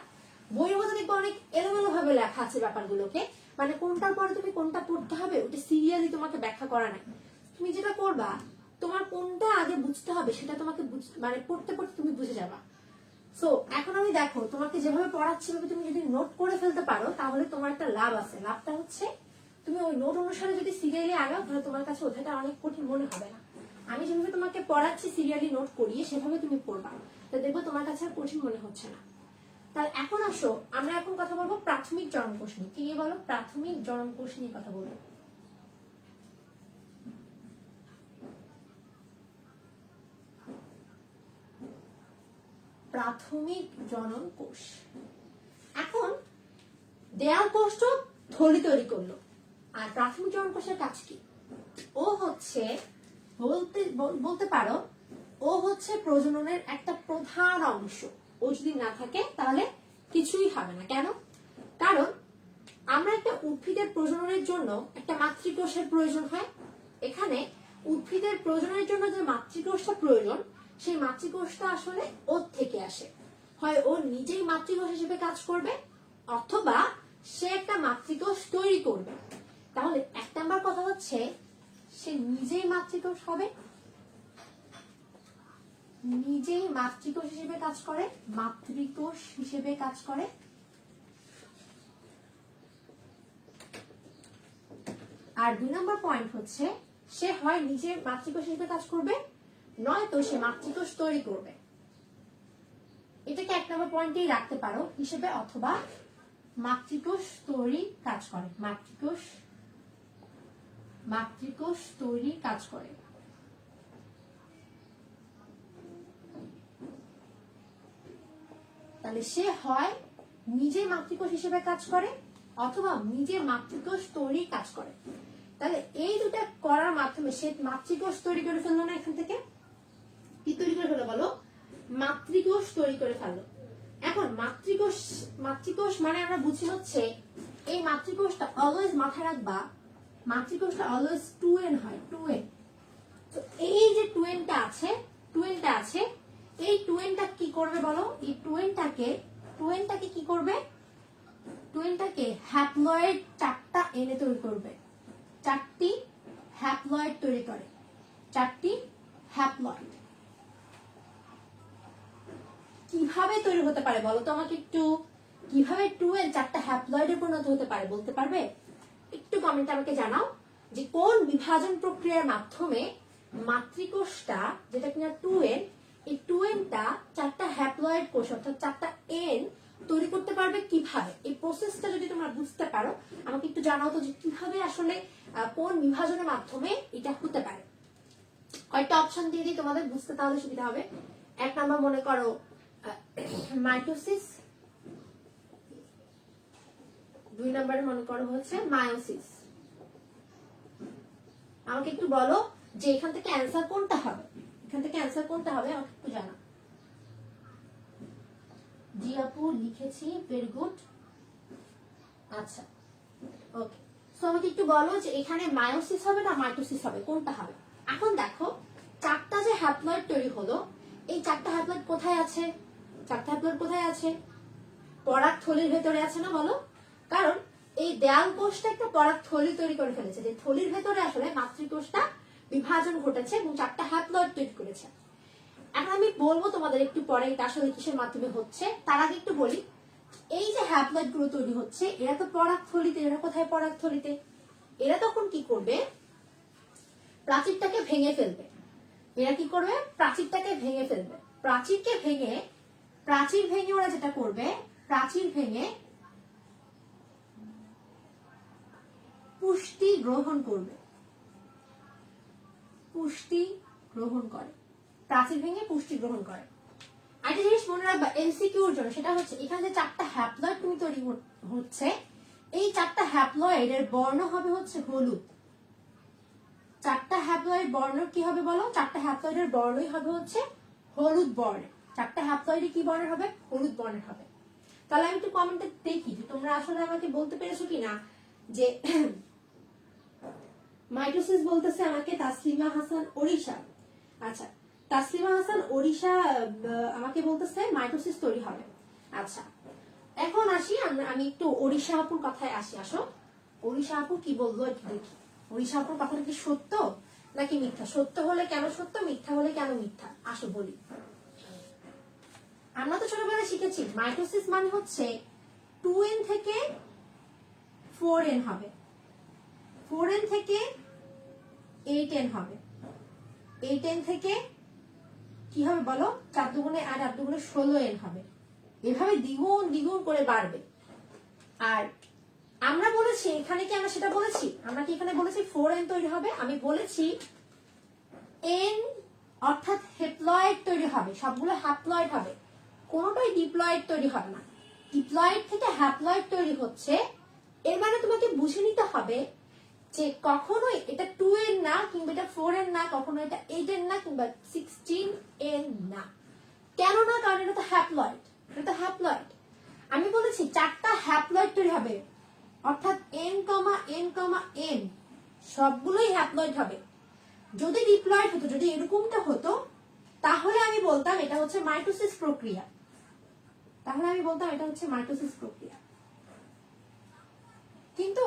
বইয়ের মধ্যে দেখবো অনেক এলোমেলো ভাবে লেখা আছে ব্যাপারগুলোকে, মানে কোনটার পরে তুমি কোনটা পড়তে হবে ওটা সিরিয়ালি তোমাকে ব্যাখ্যা করা নাই। তুমি যেটা করবা তোমার কোনটা আগে বুঝতে হবে সেটা তোমাকে মানে পড়তে পড়তে তুমি বুঝে যাবা। সো এখন আমি দেখো তোমাকে যেভাবে পড়াচ্ছি তুমি যদি নোট করে ফেলতে পারো তাহলে তোমার একটা লাভ আছে। লাভটা হচ্ছে তুমি ওই নোট অনুসারে যদি সিরিয়ালি আগাও তাহলে তোমার কাছে ওঠাটা অনেক কঠিন মনে হবে না। আমি যেভাবে তোমাকে পড়াচ্ছি সিরিয়ালি নোট করিয়ে সেভাবে তুমি পড়বা, তো দেখবো তোমার কাছে আর কঠিন মনে হচ্ছে না। তাহলে এখন আসো আমরা এখন কথা বলবো প্রাথমিক জনন কোষ নিয়ে। কি বলো? প্রাথমিক জনন কোষ নিয়ে কথা বলবো। প্রাথমিক জনন কোষ। এখন দেয়াল কোষ তো থলি তৈরি করলো, আর প্রাথমিক জনন কোষের কাজ কি? ও হচ্ছে বলতে পারো ও হচ্ছে প্রজননের একটা প্রধান অংশ। ও যদি না থাকে তাহলে কিছুই হবে না। কেন? কারণ আমরা একটা উদ্ভিদের প্রজননের জন্য একটা মাতৃকোষের প্রয়োজন হয়। এখানে উদ্ভিদের প্রজননের জন্য যে মাতৃকোষটা প্রয়োজন সেই মাতৃকোষটা আসলে ওর থেকে আসে। হয় ও নিজেই মাতৃকোষ হিসেবে কাজ করবে অথবা সে একটা মাতৃকোষ তৈরি করবে। তাহলে এক নাম্বার কথা হচ্ছে সে নিজেই মাতৃকোষ হবে, নিজেই মাতৃকোষ হিসেবে কাজ করে, মাতৃকোষ হিসেবে কাজ করে। আর 2 নম্বর পয়েন্ট হচ্ছে সে হয় নিজে মাতৃকোষ হিসেবে কাজ করবে নয়তো সে মাতৃকোষ তৈরি করবে। এটাকে 1 নম্বর পয়েন্টেই রাখতে পারো হিসেবে, অথবা মাতৃকোষ তৈরি কাজ করে, মাতৃকোষ তৈরি কাজ করে। তাহলে সে হয় নিজে মাতৃকোষ হিসেবে কাজ করে অথবা নিজে মাতৃকোষ তৈরি কাজ করে। তাহলে এই দুটা করার মাধ্যমে সে মাতৃকোষ তৈরি করে ফেললো না। এখান থেকে কি তৈরি করে ফেলো বলো? মাতৃকোষ তৈরি করে ফেললো। এখন মাতৃকোষ মানে আমরা বুঝি হচ্ছে এই মাতৃকোষটা অলওয়েজ মাথায় রাখবা, মাতৃকোষটা অলওয়েজ 2n হয়, 2n। তো এই যে 2nটা আছে এই 2nটা কি করবে বলো? এই 2nটাকে কি করবে? 2nটাকে হ্যাপ্লয়েড 4টা এনে তৈরি করবে, 4টি হ্যাপ্লয়েড তৈরি করে, 4টি হ্যাপ্লয়েড। কিভাবে তৈরি হতে পারে বলো তো আমাকে একটু? কিভাবে 2n 4টা হ্যাপ্লয়েডে পরিণত হতে পারে বলতে পারবে? একটু কমেন্টে আমাকে জানাও যে কোন বিভাজন প্রক্রিয়ার মাধ্যমে মাতৃকোষটা যেটা কিনা 2n, এই 2nটা 4টা হ্যাপ্লয়েড কোষ অর্থাৎ 4টা n তৈরি করতে পারবে কিভাবে? এই প্রসেসটা যদি তোমরা বুঝতে পারো আমাকে একটু জানাও তো যে কিভাবে আসলে কোন বিভাজনের মাধ্যমে এটা হতে পারে। কয়েকটা অপশন দিয়ে দিই তোমাদের বুঝতে, তাহলে সুবিধা হবে। 1 নাম্বার মনে করো মাইটোসিস, 2 নম্বরে মনে করো হচ্ছে মায়োসিস। আমাকে একটু বলো যে এখান থেকে অ্যান্সার কোনটা হবে, এখান থেকে অ্যান্সার কোনটা হবে আমাকে একটু জানা। জি আপু লিখেছি, ভেরি গুড। আচ্ছা ওকে, সো আমাকে একটু বলো যে এখানে মায়োসিস হবে না মাইটোসিস হবে, কোনটা হবে? এখন দেখো চারটা যে হ্যাপ্লয়েড তৈরি হলো, এই চারটা হ্যাপ্লয়েড কোথায় আছে? চারটা হ্যাপ্লয়েড কোথায় আছে? পরাগ থলির ভেতরে আছে না, বলো? কারণ এই দেয়াল কোষটা একটা পরাগ থলি তৈরি করে ফেলেছে, যে থলির ভেতরে আসলে মাতৃকোষটা বিভাজন ঘটেছে এবং চারটা হ্যাপ্লয়েড তৈরি করেছে। এখন আমি বলবো তোমাদের একটু পরে এটা আসলে কিসের মাধ্যমে হচ্ছে, তার আগে একটু বলি এই যে হ্যাপ্লয়েড গুলো তৈরি হচ্ছে এরা তো পরাগ থলিতে, এরা কোথায়? পরাগ থলিতে। এরা তখন কি করবে? প্রাচীরটাকে ভেঙে ফেলবে। এরা কি করবে? প্রাচীরটাকে ভেঙে ফেলবে। প্রাচীর ভেঙে ওরা যেটা করবে, প্রাচীর ভেঙে পুষ্টি গ্রহণ করবে। পুষ্টি গ্রহণ করে, প্রাচীর ভেঙে পুষ্টি গ্রহণ করে। আরেকটা জিনিস মনে রাখবা এমসিকিউর জন্য, সেটা হচ্ছে এখানে যে চারটা হ্যাপ্লয়েড তুমি তৈরি হচ্ছে, এই চারটা হ্যাপ্লয়েড এর বর্ণ হবে হচ্ছে হলুদ। চারটা হ্যাপ্লয়েড বর্ণ কি হবে বলো? চারটা হ্যাপ্লয়েডের বর্ণই হবে হচ্ছে হলুদ বর্ণের। চারটা হ্যাপ্লয়েডে কি বর্ণের হবে? হলুদ বর্ণের হবে। তাহলে আমি একটু কমেন্টে দেখি যে তোমরা আসলে আমাকে বলতে পেরেছো কিনা যে মাইটোসিস বলতেছে আমাকে তাসলিমা হাসান ওড়িশা। আচ্ছা, তাসলিমা হাসান ওড়িশা আমাকে বলতেছে মাইটোসিস তৈরি হবে। আচ্ছা, এখন আসি আমি একটু ওড়িশা আপুর কথায় আসি। আসো, ওড়িশা আপু কি বললো একটু দেখি। ওড়িশা আপুর কথাটা কি সত্য নাকি মিথ্যা? সত্য হলে কেন সত্য, মিথ্যা হলে কেন মিথ্যা? আসো বলি। আমরা তো ছোটবেলায় শিখেছি মাইটোসিস মানে হচ্ছে 2n থেকে 4n হবে, 4n থেকে 8n হবে, 8n থেকে কি হবে বলো? 4 দুগুণে 8, 8 দুগুণে 16n হবে। এভাবে দ্বিগুণ দ্বিগুণ করে বাড়বে। আর আমরা বলেছি এখানে কি আমরা সেটা বলেছি? আমরা কি এখানে বলেছি 4n তৈরি হবে? আমি বলেছি n অর্থাৎ হ্যাপ্লয়েড তৈরি হবে, সবগুলো হ্যাপ্লয়েড হবে, কোনোটাই ডিপ্লয়েড তৈরি হবে না। ডিপ্লয়েড থেকে হ্যাপ্লয়েড তৈরি হচ্ছে, এর মানে তোমাকে বুঝে নিতে হবে যে কখনোই এটা 2n না, কিংবা এটা 4n না, কখনো এটা 8n না, কিংবা 16n না। কেন না? কারণ এটা তো হ্যাপ্লয়েড, এটা তো হ্যাপ্লয়েড। আমি বলেছি চারটা হ্যাপ্লয়েড তৈরি হবে, অর্থাৎ n, n, n সবগুলোই হ্যাপ্লয়েড হবে। যদি ডিপ্লয়েড হতো, যদি এরকমটা হতো, তাহলে আমি বলতাম এটা হচ্ছে মাইটোসিস প্রক্রিয়া, তাহলে আমি বলতাম এটা হচ্ছে মাইটোসিস প্রক্রিয়া। কিন্তু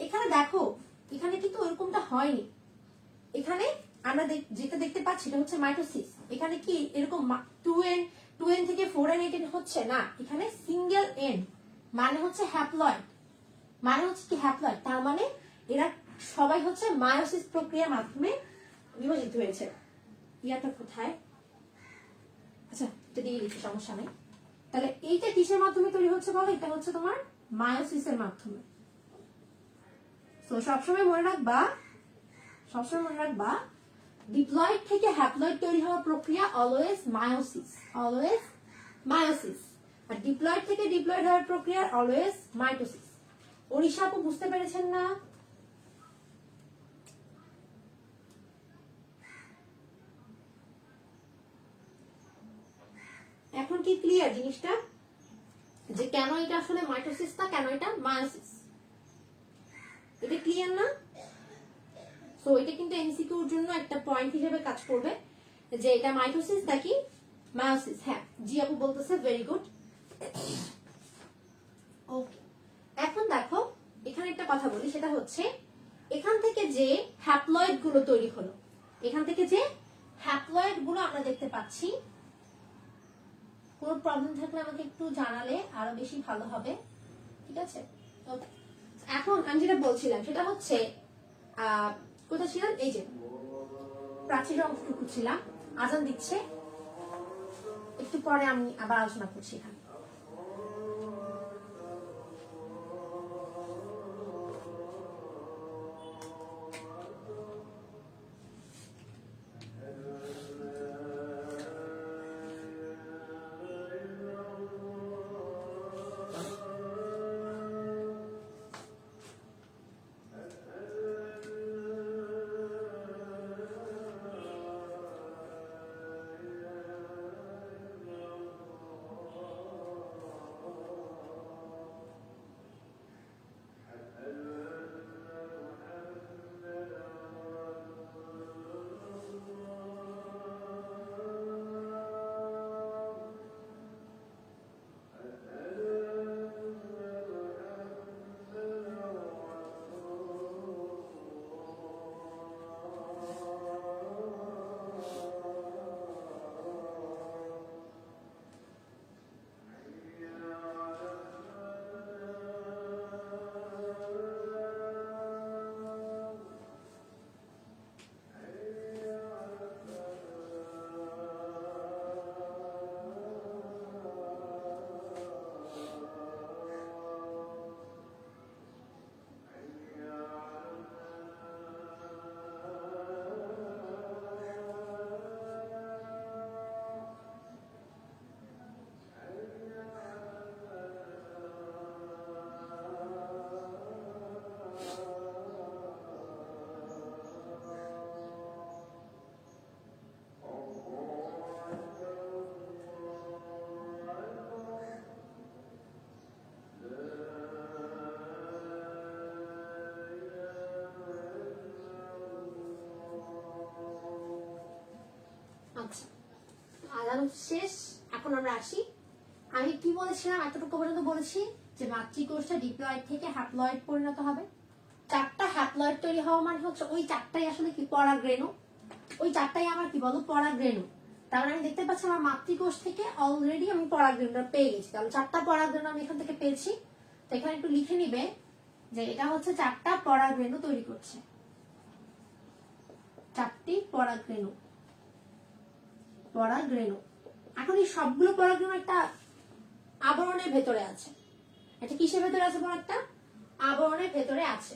এখানে দেখো, এখানে কিন্তু এরকমটা হয়নি। এখানে আমরা যেটা দেখতে পাচ্ছি এটা হচ্ছে মাইটোসিস। এখানে কি এরকম 2n থেকে 4n 8n হচ্ছে না, এখানে সিঙ্গেল n মানে হচ্ছে হ্যাপ্লয়েড, মানে হচ্ছে কি হ্যাপ্লয়েড। তার মানে এরা সবাই হচ্ছে মায়োসিস প্রক্রিয়ার মাধ্যমে বিভাজিত হয়েছে। ইয়াটা কোথায়? আচ্ছা, এটা দিয়ে লিখি, সমস্যা নেই। তাহলে এইটা কিসের মাধ্যমে তৈরি হচ্ছে বলো? এটা হচ্ছে তোমার মায়োসিসের মাধ্যমে। তো সবসময় মনে রাখবা ডিপ্লয়েড থেকে হ্যাপ্লয়েড তৈরি হওয়ার প্রক্রিয়া অলওয়েজ মায়োসিস, অলওয়েজ মায়োসিস। আর ডিপ্লয়েড থেকে ডিপ্লয়েড হওয়ার প্রক্রিয়া অলওয়েজ মাইটোসিস। ওড়িশা আপু বুঝতে পেরেছেন না? এখন কি ক্লিয়ার জিনিসটা যে কেন এটা আসলে মাইটোসিস না, কেন এটা মায়োসিস? এটা ক্লিয়ার না? সো এটা কিন্তু এমসিকিউর জন্য একটা পয়েন্ট হিসেবে কাজ করবে যে এটা মাইটোসিস নাকি মায়োসিস। হ্যাঁ, জি আপু বলতেছে, ভেরি গুড। ওকে, এখন দেখো এখানে একটা কথা বলি, সেটা হচ্ছে এখান থেকে যে হ্যাপ্লয়েড গুলো তৈরি হলো, এখান থেকে যে হ্যাপ্লয়েড গুলো আমরা দেখতে পাচ্ছি, কোনো প্রবলেম থাকলে আমাকে একটু জানালে আরো বেশি ভালো হবে, ঠিক আছে? ওকে, এখন আমি যেটা বলছিলাম সেটা হচ্ছে কোথায় ছিলাম? এই যে প্রাচীর অংশটুকু ছিলাম। আজান দিচ্ছে, একটু পরে আমি আবার আলোচনা করছি এখানে। সাজানো শেষ। এখন আমরা আসি, আমি কি বলেছিলাম, এতটুকু পর্যন্ত বলেছি যে মাতৃকোষটা ডিপ্লয়েড থেকে হ্যাপ্লয়েড পরিণত হবে। 4টা হ্যাপ্লয়েড তৈরি হওয়া মানে হচ্ছে ওই 4টাই আসলে কি পরাগরেণু, ওই 4টাই আমার কি বলো পরাগরেণু। তার মানে আমি দেখতে পাচ্ছি আমার মাতৃকোষ থেকে অলরেডি আমি পরাগরেণুটা পেয়ে গেছি, তাহলে 4টা পরাগরেণু আমি এখান থেকে পেয়েছি। তো এখানে একটু লিখে নিবে যে এটা হচ্ছে 4টা পরাগরেণু তৈরি করছে, 4টি পরাগরেণু। পরাগরেণু এখন এই সবগুলো পরাগরেণু একটা আবরণের ভেতরে আছে। এটা কিসের ভেতরে আছে? বড় একটা আবরণের ভেতরে আছে।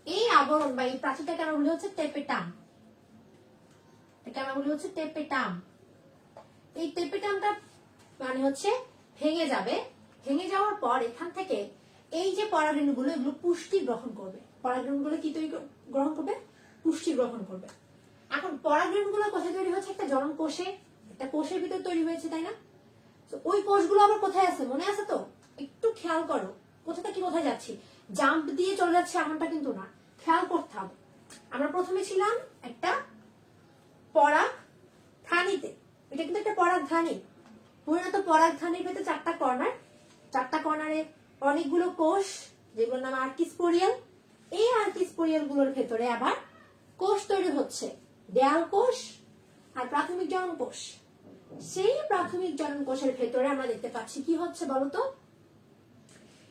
এই আবরণ বা এই প্রাচীরটাকে আমরা বলি হচ্ছে টেপেটাম। এটাকে আমরা বলি হচ্ছে টেপেটাম। এই টেপেটামটা মানে হচ্ছে ভেঙে যাবে, ভেঙে যাওয়ার পর এখান থেকে এই যে পরাগরেণুগুলো এগুলো পুষ্টি গ্রহণ করবে। পরাগরেণুগুলো কি তৈরি গ্রহণ করবে? পুষ্টি গ্রহণ করবে। এখন পরাগরেণুগুলো কোথায় তৈরি হচ্ছে? একটা জনন কোষে, একটা কোষের ভিতর তৈরি হয়েছে, তাই না? তো ওই কোষগুলো আবার কোথায় আছে মনে আছে তো? একটু খেয়াল করো, কোথা থেকে কোথায় যাচ্ছি, জাম্প দিয়ে চলে যাচ্ছে এমনটা কিন্তু না, খেয়াল করতে হবে। আমরা প্রথমে ছিলাম একটা পরাগধানীতে, এটা কিন্তু একটা পরাগধানী, পরিণত পরাগধানীর ভেতরে 4টা কর্নার, 4টা কর্নারে অনেকগুলো কোষ যেগুলোর নাম আর্কিস্পোরিয়াল। এই আর্কিস্পোরিয়াল গুলোর ভেতরে আবার কোষ তৈরি হচ্ছে, দেয়াল কোষ আর প্রাথমিক জনন কোষ। সেই প্রাথমিক জনন কোষের ভেতরে আমরা দেখতে পাচ্ছি কি হচ্ছে বলতো,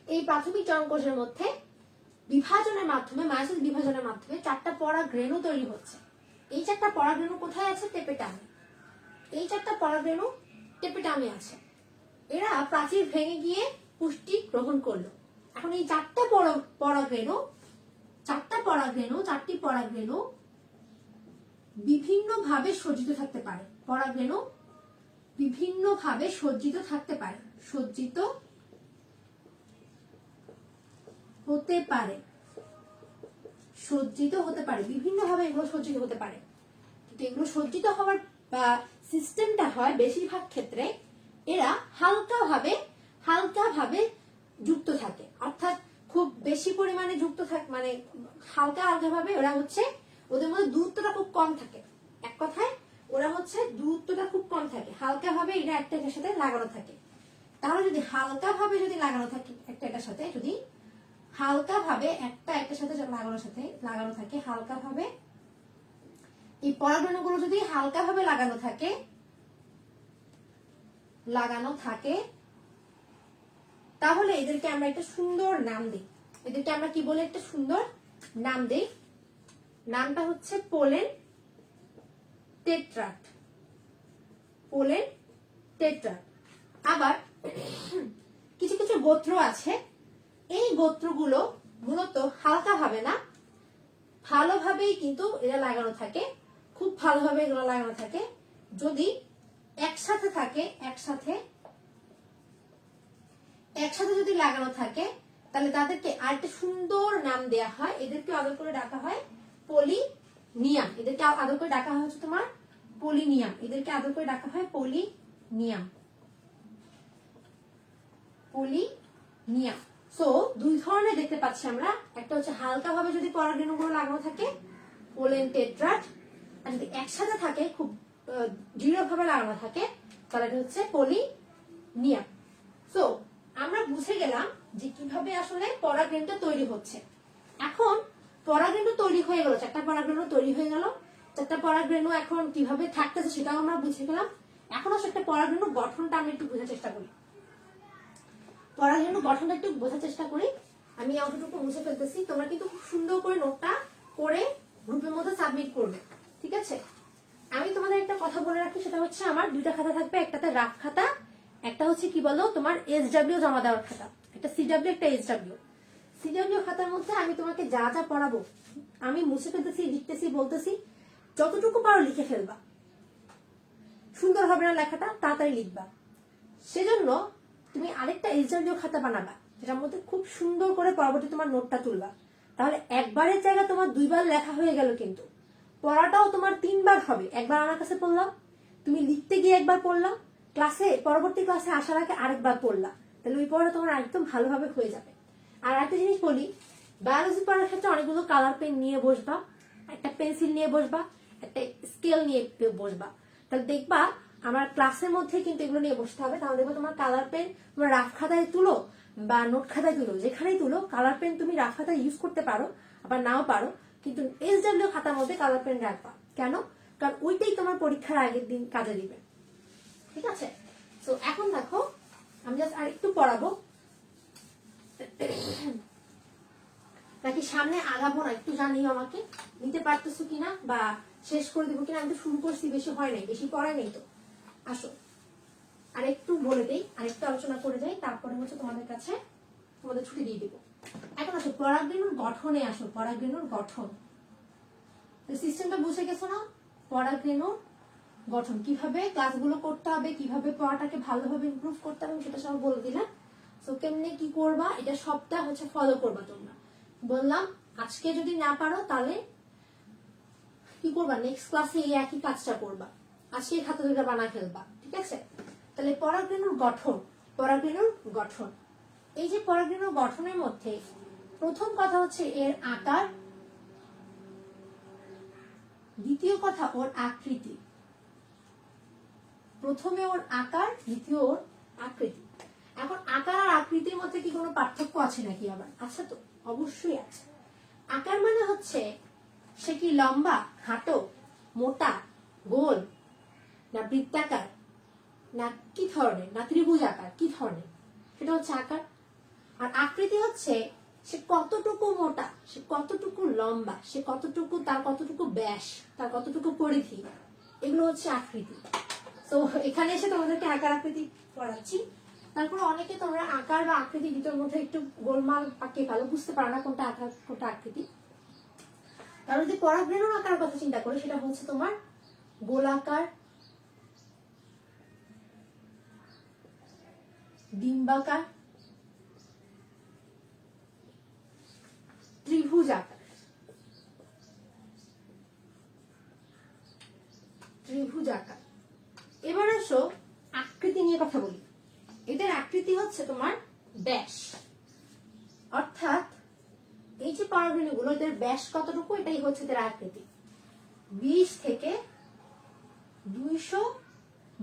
এই প্রাথমিক জনন কোষের মধ্যে বিভাজনের মাধ্যমে, মায়োসিস বিভাজনের মাধ্যমে 4টা পরাগরেণু তৈরি হচ্ছে। এই 4টা পরাগরেণু কোথায় আছে? টেপেটামে। এই 4টা পরাগরেণু টেপেটামে আছে। এরা প্রাচীর ভেঙে গিয়ে পুষ্টি গ্রহণ করলো। এখন এই 4টা পরাগরেণু, 4টি পরাগরেণু বিভিন্ন ভাবে সজ্জিত থাকতে পারে। পরাগরেণু বিভিন্ন ভাবে সজ্জিত থাকতে পারে, সজ্জিত হতে পারে, সজ্জিত হতে পারে, বিভিন্ন ভাবে এগুলো সজ্জিত হতে পারে। কিন্তু এগুলো সজ্জিত হওয়ার সিস্টেমটা হয় বেশিরভাগ ক্ষেত্রে এরা হালকা ভাবে যুক্ত থাকে, অর্থাৎ খুব বেশি পরিমাণে যুক্ত থাকে, মানে হালকা ভাবে ওরা হচ্ছে, ওদের মধ্যে দূরত্বটা খুব কম থাকে। এক কথায় ওরা হচ্ছে দূরত্বটা খুব কম থাকে, হালকা ভাবে এরা একটার সাথে লাগানো থাকে। তাহলে যদি হালকা ভাবে যদি লাগানো থাকে একটার সাথে, যদি হালকা ভাবে একটার সাথে লাগানো থাকে হালকা ভাবে, এই পরাগরেণুগুলো যদি হালকা ভাবে লাগানো থাকে তাহলে এদেরকে আমরা একটা সুন্দর নাম দিই। এদেরকে আমরা কি বলে একটা সুন্দর নাম দিই, নামটা হচ্ছে পোলেন টেট্রাট। পোলেন টেট্রাট। আবার কিছু কিছু গোত্র আছে, এই গোত্রগুলো মূলত হালকা ভাবে না, ভালোভাবেই কিন্তু এরা লাগানো থাকে, খুব ভালোভাবে এগুলো লাগানো থাকে। যদি একসাথে থাকে, একসাথে যদি লাগানো থাকে তাহলে তাদেরকে আরেকটা সুন্দর নাম দেয়া হয়। এদেরকে আদর করে ডাকা হয় পলিনিয়াম। এদেরকে আদর করে ডাকা হয় হচ্ছে তোমার পলিনিয়াম। এদেরকে আদর করে ডাকা হয় পলিনিয়াম। পলিনিয়াম। সো দুই ধরনের দেখতে পাচ্ছি আমরা, একটা হচ্ছে হালকা ভাবে যদি পরাগরেণুগুলো লাগানো থাকে পোলেন টেট্রাট, আর যদি একসাথে থাকে খুব দৃঢ়ভাবে লাগানো থাকে তাহলে এটা হচ্ছে পলিনিয়াম। সো আমরা বুঝে গেলাম যে কিভাবে আসলে পরাগরেণুটা তৈরি হচ্ছে। এখন পরাগরেণু তৈরি হয়ে গেল, 4টা পরাগরেণু তৈরি হয়ে গেল, 4টা পরাগরেণু এখন কিভাবে থাকতেছে সেটাও আমরা বুঝে গেলাম। এখন আসলে একটা পরাগরেণু গঠনটা আমরা একটু বোঝার চেষ্টা করি। পরাগরেণু গঠনটা একটু বোঝার চেষ্টা করি। আমি অতটুকু মুছে ফেলতেছি, তোমরা কিন্তু খুব সুন্দর করে নোটটা করে গ্রুপের মধ্যে সাবমিট করবে, ঠিক আছে? আমি তোমাদের একটা কথা বলে রাখি, সেটা হচ্ছে আমার 2টা খাতা থাকবে, একটাতে রাফ খাতা, একটা হচ্ছে কি বলো তোমার SW জমা দেওয়ার খাতা, একটা CW একটা SW। CW খাতার মধ্যে আমি তোমাকে যা যা পড়াবো আমি মুছে ফেলতেছি, লিখতেছি, বলতেছি, যতটুকু পারো লিখে ফেলবা। সুন্দর হবে না লেখাটা, তাড়াতাড়ি লিখবা। সেজন্য তুমি আরেকটা SW খাতা বানাবা, যেটার মধ্যে খুব সুন্দর করে পরবর্তী তোমার নোটটা তুলবা। তাহলে একবারের জায়গা তোমার 2বার লেখা হয়ে গেল, কিন্তু পড়াটাও তোমার 3বার হবে। একবার আমার কাছে পড়লাম, তুমি লিখতে গিয়ে একবার পড়লাম, পরবর্তী ক্লাসে আসার আগে আরেকবার পড়লা, তাহলে ওই পড়াটা তোমার একদম ভালোভাবে হয়ে যাবে। আর একটা জিনিস বলি, বায়োলজি পড়ার ক্ষেত্রে অনেকগুলো কালার পেন নিয়ে বসবা, একটা পেন্সিল নিয়ে বসবা, একটা স্কেল নিয়ে বসবা, তাহলে দেখবা আমার ক্লাসের মধ্যে কিন্তু এগুলো নিয়ে বসতে হবে, তাহলে দেখবো তোমার কালার পেন তোমার রাফ খাতায় তুলো বা নোট খাতায় তুলো, যেখানেই তুলো কালার পেন তুমি রাফ খাতায় ইউজ করতে পারো আবার নাও পারো, কিন্তু SW খাতার মধ্যে কালার পেন রাখবা। কেন? কারণ ওইটাই তোমার পরীক্ষার আগের দিন কাজে দিবে। ঠিক আছে? তো এখন দেখো আমি জাস্ট আর একটু পড়াবো, নাকি সামনে আগাবো না একটু জানিও আমাকে, নিতে পারতেছো কিনা বা শেষ করে দেবো কিনা। আমি তো শুরু করছি, বেশি হয় নাই, বেশি পড়াই নেই তো। আসো আর একটু বলে দেই, আর একটু আলোচনা করে যাই, তারপরে হচ্ছে তোমাদের কাছে তোমাদের ছুটি দিয়ে দিব। এখন আসো পরাগরেণুর গঠনে আসো, পরাগরেণুর গঠন সিস্টেমটা বুঝে গেছো না? পরাগরেণুর গঠন কিভাবে ক্লাসগুলো করতে হবে, কিভাবে পড়াটাকে ভালোভাবে ইমপ্রুভ করতে হবে সেটা সব বলে দিলাম। সো কেমনে কি করবা এটা সবটা হচ্ছে ফলো করবা তোমরা। বললাম আজকে যদি না পারো তাহলে কি করবা, নেক্সট ক্লাসে এই একই কাজটা করবা, আজকে খাতা দুটো বানায় ফেলবা। ঠিক আছে? তাহলে পরাগরেণুর গঠন, পরাগরেণুর গঠন, এই যে পরাগরেণুর গঠনের মধ্যে প্রথম কথা হচ্ছে এর আকার, দ্বিতীয় কথা ওর আকৃতি। প্রথমে ওর আকার, দ্বিতীয় ওর আকৃতি। এখন আকার আর আকৃতির মধ্যে কি কোনো পার্থক্য আছে নাকি? আবার আছে তো, অবশ্যই আছে। আকার মানে হচ্ছে সে কি লম্বা, খাটো, মোটা, গোল, না বৃত্তাকার, না কি ধরনের, না ত্রিভুজ আকার, কি ধরনের, সেটা হচ্ছে আকার। আর আকৃতি হচ্ছে সে কতটুকু মোটা, সে কতটুকু লম্বা, সে কতটুকু, তার কতটুকু ব্যাস, তার কতটুকু পরিধি, এগুলো হচ্ছে আকৃতি। তো এখানে এসে তোমাদেরকে আকার আকৃতি পড়াচ্ছি। তারপরে অনেকে তোমরা আকার বা আকৃতি দুটোর মধ্যে একটু গোলমাল পাকিয়ে ভালো বুঝতে পারো না কোনটা আকার কোনটা আকৃতি। তাহলে যদি পরাগরেণুর আকার কথা চিন্তা করি, সেটা হচ্ছে তোমার গোলাকার, ডিম্বাকার, ত্রিভুজ আকার, ত্রিভুজ আকার। এবার আসো আকৃতি নিয়ে কথা বলি। এটার আকৃতি হচ্ছে তোমার ব্যাস, অর্থাৎ এই যে পরাগরেণুগুলো এদের ব্যাস কতটুকু, এটাই হচ্ছে এদের আকৃতি। 20 থেকে 200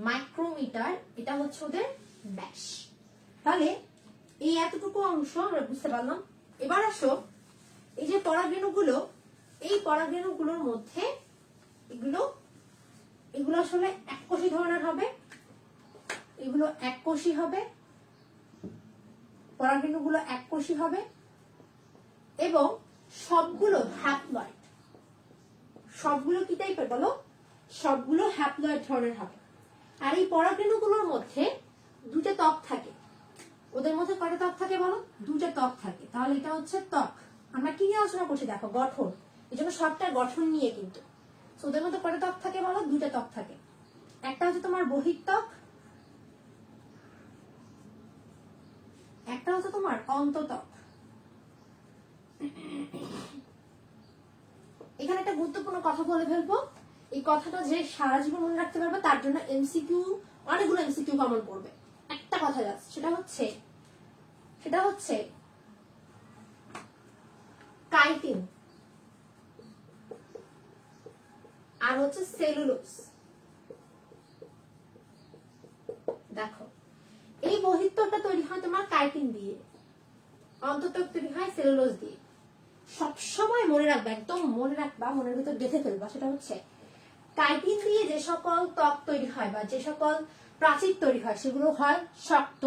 মাইক্রোমিটার, এটা হচ্ছে ওদের ব্যাস। তাহলে এই এতটুকু অংশ আমরা বুঝতে পারলাম। এবার আসো এই যে পরাগরেণুগুলো, এই পরাগরেণুগুলোর মধ্যে এগুলো এগুলো আসলে এককোষী ধরনের হবে, এগুলো এককোষী হবে, পরাগরেণুগুলো এককোষী হবে এবং সবগুলো হ্যাপ্লয়েড। সবগুলো কি টাইপের বলো? সবগুলো হ্যাপ্লয়েড ধরনের হবে। আর এই পরাগরেণুগুলোর মধ্যে দুটো ত্বক থাকে। ওদের মধ্যে কয়টা ত্বক থাকে বলো? দুটো ত্বক থাকে। তাহলে এটা হচ্ছে ত্বক। আমরা কি নিয়ে আলোচনা করছি দেখো, গঠন। এই জন্য সবটা গঠন নিয়ে কিন্তু। ওদের মধ্যে কয়টা ত্বক থাকে বলো? দুটো ত্বক থাকে। একটা হচ্ছে তোমার বহিঃত্বক, একটা হচ্ছে তোমার অন্তঃত্বক। এখানে একটা গুরুত্বপূর্ণ কথা বলে ফেলবো, এই কথাটা যে সারা জীবন মনে রাখতে পারবে তার জন্য এমসিকিউ, অনেকগুলো এমসিকিউ কমন পড়বে। একটা কথা যাচ্ছে, সেটা হচ্ছে কাইটিন আর হচ্ছে সেলুলোজ। দেখো এই বহিঃত্বকটা তৈরি হয় তোমার কাইটিন দিয়ে, অন্তঃত্বক তৈরি হয় সেলুলোজ দিয়ে। সবসময় মনে রাখবা, একদম মনে রাখবা, মনের ভিতর গেঁথে ফেলবা, সেটা হচ্ছে কাইটিন দিয়ে যে সকল ত্বক তৈরি হয় বা যে সকল প্রাচীর তৈরি হয় সেগুলো হয় শক্ত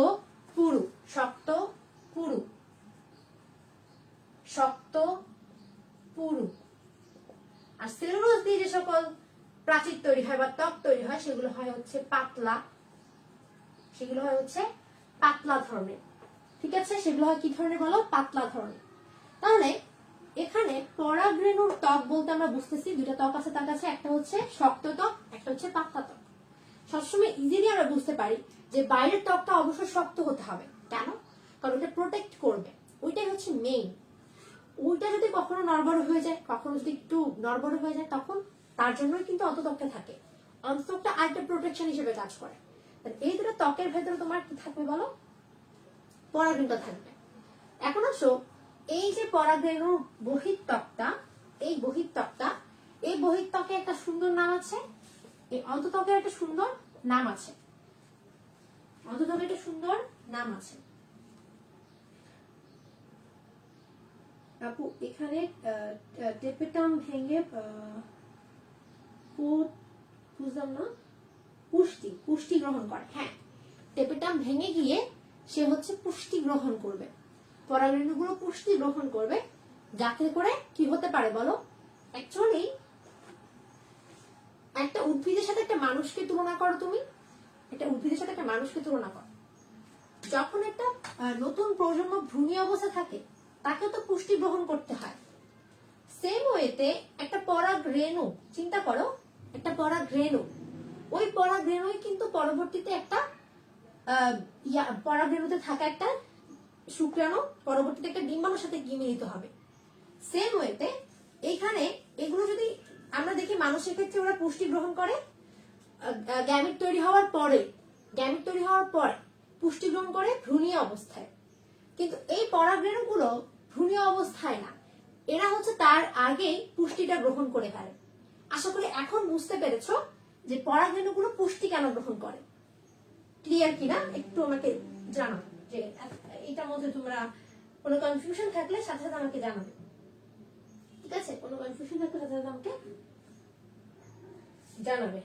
পুরু, শক্ত পুরু, শক্ত পুরু। আর সেলুলোজ দিয়ে যে সকল প্রাচীর তৈরি হয় বা ত্বক তৈরি হয় সেগুলো হয় হচ্ছে পাতলা, সেগুলো হয় হচ্ছে পাতলা ধরনের। ঠিক আছে? সেগুলো হয় কি ধরনের বলো? পাতলা ধরনের। তাহলে এখানে পরাগরেণুর ত্বক বলতে আমরা বুঝতেছি দুইটা ত্বক আছে তার কাছে, একটা হচ্ছে শক্ত ত্বক, একটা হচ্ছে পাতলা ত্বক। সবসময় ইজিলি আমরা বুঝতে পারি যে বাইরের ত্বকটা অবশ্যই শক্ত হতে হবে। কেন? কারণ ওটা প্রোটেক্ট করবে, ওইটাই হচ্ছে মেইন। ওইটা যদি কখনো নড়বড় হয়ে যায়, কখনো যদি একটু নড়বড় হয়ে যায়, তখন তার জন্যই কিন্তু অন্তঃত্বকটা থাকে। অন্তঃত্বকটা আরেকটা প্রোটেকশন হিসেবে কাজ করে। এই দুটো ত্বকের ভেতরে তোমার কি থাকবে বলো? পরাগরেণুটা থাকবে। এখন আসো এই যে পরাগরেণুর বহিঃত্বকটা, এই বহিঃত্বকে একটা সুন্দর নাম আছে, এই অন্তঃত্বকের একটা সুন্দর নাম আছে, অন্ততকে একটা সুন্দর নাম আছে। আপু এখানে টেপেটাম ভেঙে বুঝলাম না, পুষ্টি গ্রহণ করে। হ্যাঁ, টেপেটাম ভেঙে গিয়ে সে হচ্ছে পুষ্টি গ্রহণ করবে, পরাগরেণুগুলো পুষ্টি গ্রহণ করবে, যাতে করে কি হতে পারে বলো? অ্যাকচুয়ালি একটা উদ্ভিদের সাথে একটা মানুষকে তুলনা করো, তুমি একটা উদ্ভিদের সাথে একটা মানুষকে তুলনা করো। যখন একটা নতুন প্রজন্ম ভ্রূণী অবস্থা থাকে, তাকেও তো পুষ্টি গ্রহণ করতে হয়। সেম ওয়েতে একটা পরাগ রেণু, চিন্তা করো একটা পরাগ রেণু, ওই পরাগ রেণুই কিন্তু পরবর্তীতে একটা পরাগ রেণুতে থাকা একটা শুক্রাণু পরবর্তীতে একটা ডিম্বাণুর সাথে গিয়ে মিলিত হবে। সেম ওয়েতে এখানে এগুলো যদি আমরা দেখি মানুষের ক্ষেত্রে ওরা পুষ্টি গ্রহণ করে গ্যামেট তৈরি হওয়ার পরে, পুষ্টি গ্রহণ করে ভ্রূণীয় অবস্থায়। কিন্তু এই পরাগরেণুগুলো ভ্রূণীয় অবস্থায় না, এরা হচ্ছে তার আগেই পুষ্টিটা গ্রহণ করে ফেলে। আশা করি এখন বুঝতে পেরেছো যে পরাগরেণুগুলো পুষ্টি কেন গ্রহণ করে। ক্লিয়ার কিনা একটু আমাকে জানাও, যে এটার মধ্যে তোমরা কোনো কনফিউশন থাকলে সাথে সাথে আমাকে জানাবে, ঠিক আছে? কোনো কনফিউশন থাকলে সাথে সাথে আমাকে জানাবে।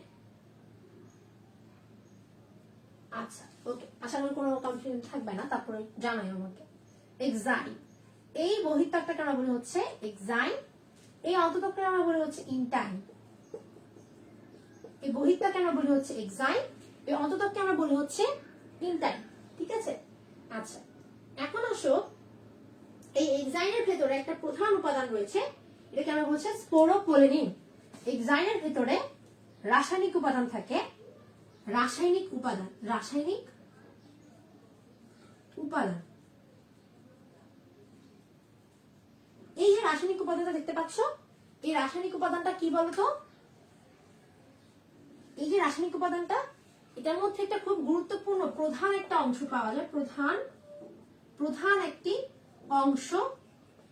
আচ্ছা, ওকে, আশা করি কোনো কনফিউশন থাকবে না। তারপরে জানাই আমাকে। এক্সাইন, এই বহিঃত্বকটাকে আমরা বলি হচ্ছে এক্সাইন, এই অন্তত্বকটাকে আমরা বলি হচ্ছে ইনটাইন। এই বহিঃত্বককে আমরা বলি হচ্ছে এক্সাইন, এই অন্তত্বককে আমরা বলি হচ্ছে ইনটাইন, ঠিক আছে? আচ্ছা, এখন আসো এই এক্সাইনের ভেতরে একটা প্রধান উপাদান রয়েছে, এটাকে আমরা বলছি স্পোরোপোলেনিন। এক্সাইনের ভেতরে রাসায়নিক উপাদান থাকে, রাসায়নিক উপাদান এই যে রাসায়নিক উপাদানটা দেখতে পাচ্ছ, এই রাসায়নিক উপাদানটা কি বলতো? এই যে রাসায়নিক উপাদানটা, এটার মধ্যে একটা খুব গুরুত্বপূর্ণ প্রধান একটা অংশ পাওয়া যায়, প্রধান একটি অংশ,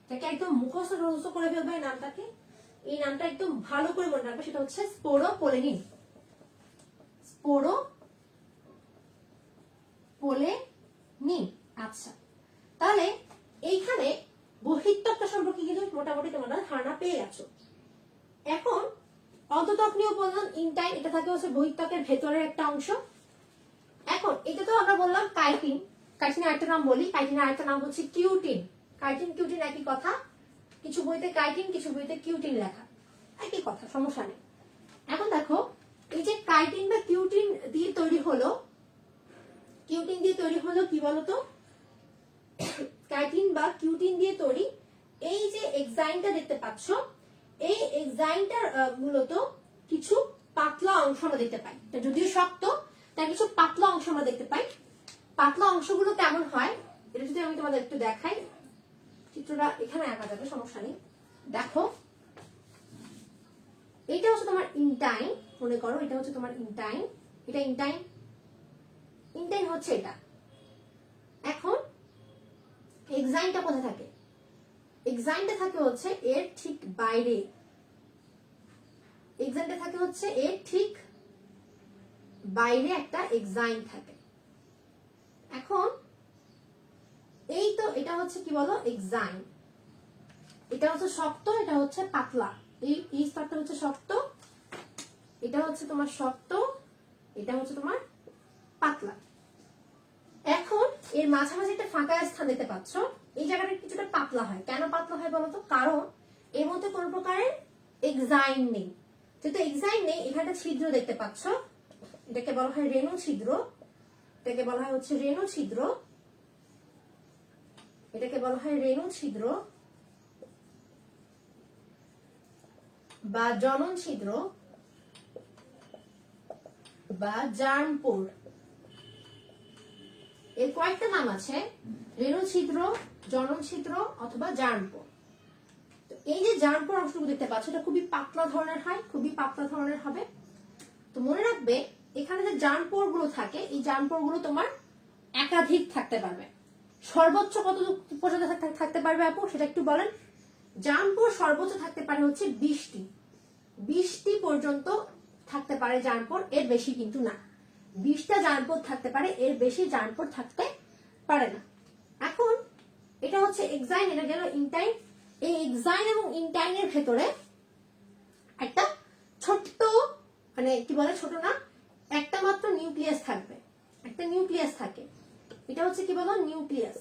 যাকে একদম মুখস্থ করে ফেলবে এই নামটাকে, এই নামটা একদম ভালো করে মনে রাখবে, সেটা হচ্ছে স্পোরোপোলেনিন। স্পোরোপোলেনিন। আচ্ছা, তাহলে এইখানে বহিঃত্বকটা সম্পর্কে কিন্তু মোটামুটি তোমরা ধারণা পেয়ে গেছো। এখন অন্তত্বকীয় উপাদান ইনটাইন, এটা থাকে হচ্ছে বহিঃত্বকের ভেতরের একটা অংশ। এখন এটা তো আমরা বললাম কাইটিন, কাইটিনের আরেকটা নাম বলি, কাইটিনের আরেকটা নাম হচ্ছে কিউটিন। কাইটিন কিউটিন একই কথা, কিছু বইতে কাইটিন কিছু বইতে কিউটিন লেখা, একই কথা, সমস্যা নেই। এখন দেখো এই যে কাইটিন বা কিউটিন দিয়ে তৈরি হলো, কি বলতো? কাইটিন বা কিউটিন দিয়ে তৈরি এই যে এক্সাইনটা দেখতে পাচ্ছ, এই এক্সাইনটার মূলত কিছু পাতলা অংশ আমরা দেখতে পাই, যদিও শক্ত, তার কিছু পাতলা অংশ আমরা দেখতে পাই। পাতলা অংশগুলো কেমন হয় এটা যদি আমি তোমাদের একটু দেখাই, চিত্রটা এখানে আঁকা যাবে, সমস্যা নেই। দেখো এটা হচ্ছে তোমার ইনটাইন, মনে করো এটা হচ্ছে তোমার ইনটাইন, এটা ইনটাইন হচ্ছে এটা। এখন এক্সাইনটা কোথায় থাকে? এক্সাইনটা থাকে হচ্ছে এর ঠিক বাইরে, একটা এক্সাইন থাকে। এখন এই তো এটা হচ্ছে কি বলো? এক্সাইন। এটা হচ্ছে শক্ত, এটা হচ্ছে পাতলা, এই স্তরটা হচ্ছে শক্ত, এটা হচ্ছে তোমার শক্ত, এটা হচ্ছে তোমার পাতলা। এখন এর মাঝামাঝি একটা ফাঁকা স্থান দেখতে পাচ্ছ, এই জায়গাটা কিছুটা পাতলা হয়। কেন পাতলা হয় বলতো? কারণ এর মধ্যে কোন প্রকারের এক্সাইন নেই। যেহেতু এক্সাইন নেই, এখানে একটা ছিদ্র দেখতে পাচ্ছ, এটাকে বলা হয় রেণু ছিদ্র, এটাকে বলা হয় হচ্ছে রেণু ছিদ্র, এটাকে বলা হয় রেণু ছিদ্র বা জনন ছিদ্র বা জার্মপোর। এর কয়েকটা নাম আছে, রেণু ছিদ্র, জনন ছিদ্র অথবা জার্মপোর। তো এই যে জার্মপোর অংশটুকু দেখতে পাচ্ছ, এটা খুবই পাতলা ধরনের হয়, খুবই পাতলা ধরনের হবে। তো মনে রাখবে এখানে যে জার্মপোর গুলো থাকে, এই জার্মপোর গুলো তোমার একাধিক থাকতে পারবে। সর্বোচ্চ কত পর্যন্ত থাকতে পারবে আপু সেটা একটু বলেন? জার্মপোর সর্বোচ্চ থাকতে পারে হচ্ছে 20টি পর্যন্ত থাকতে পারে জার্মপোর, এর বেশি কিন্তু না। 20টা জার্নপোর থাকতে পারে, এর বেশি জার্নপোর থাকতে পারে না। এখন এটা হচ্ছে এক্সাইন, এটা গেল ইনটাইন। এই এক্সাইন এবং ইনটাইনের ভেতরে একটা ছোট্ট, মানে কি বলে, ছোট না, একটা মাত্র নিউক্লিয়াস থাকবে, একটা নিউক্লিয়াস থাকে। এটা হচ্ছে কি বলো, নিউক্লিয়াস।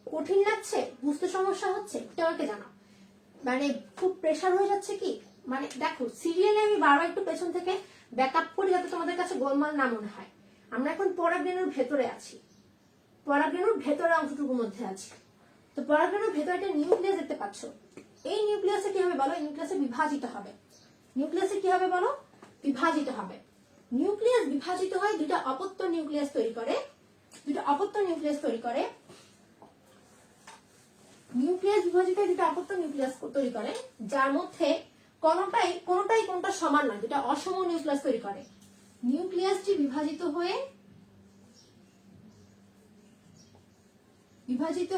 কঠিন লাগছে, বুঝতে সমস্যা হচ্ছে, এটা আমাকে জানাও। মানে খুব প্রেসার হয়ে যাচ্ছে কি, মানে দেখো সিরিয়ালে আমি বারবার একটু পেছন থেকে ব্যাকআপ করি যাতে তোমাদের কাছে গোলমাল না মনে হয়। আমরা এখন পরাগরেণুর ভেতরে আছি, পরাগরেণুর ভেতরে অংশটুকুর মধ্যে আছি। তো পরাগরেণুর ভেতরে একটা নিউক্লিয়াস দেখতে পাচ্ছ। এই নিউক্লিয়াসে কি হবে বলো, নিউক্লিয়াসে বিভাজিত হবে। নিউক্লিয়াসে কি হবে বলো, বিভাজিত হবে। নিউক্লিয়াস বিভাজিত হয় দুটো অপত্য নিউক্লিয়াস তৈরি করে, দুটো অপত্য নিউক্লিয়াস তৈরি করে। নিউক্লিয়াস বিভাজিত হয় দুটো অপত্য নিউক্লিয়াস তৈরি করে, যার মধ্যে কোনটাই কোনটা সমান নয়, দুটো অসম নিউক্লিয়াস তৈরি করে। নিউক্লিয়াসটি বিভাজিত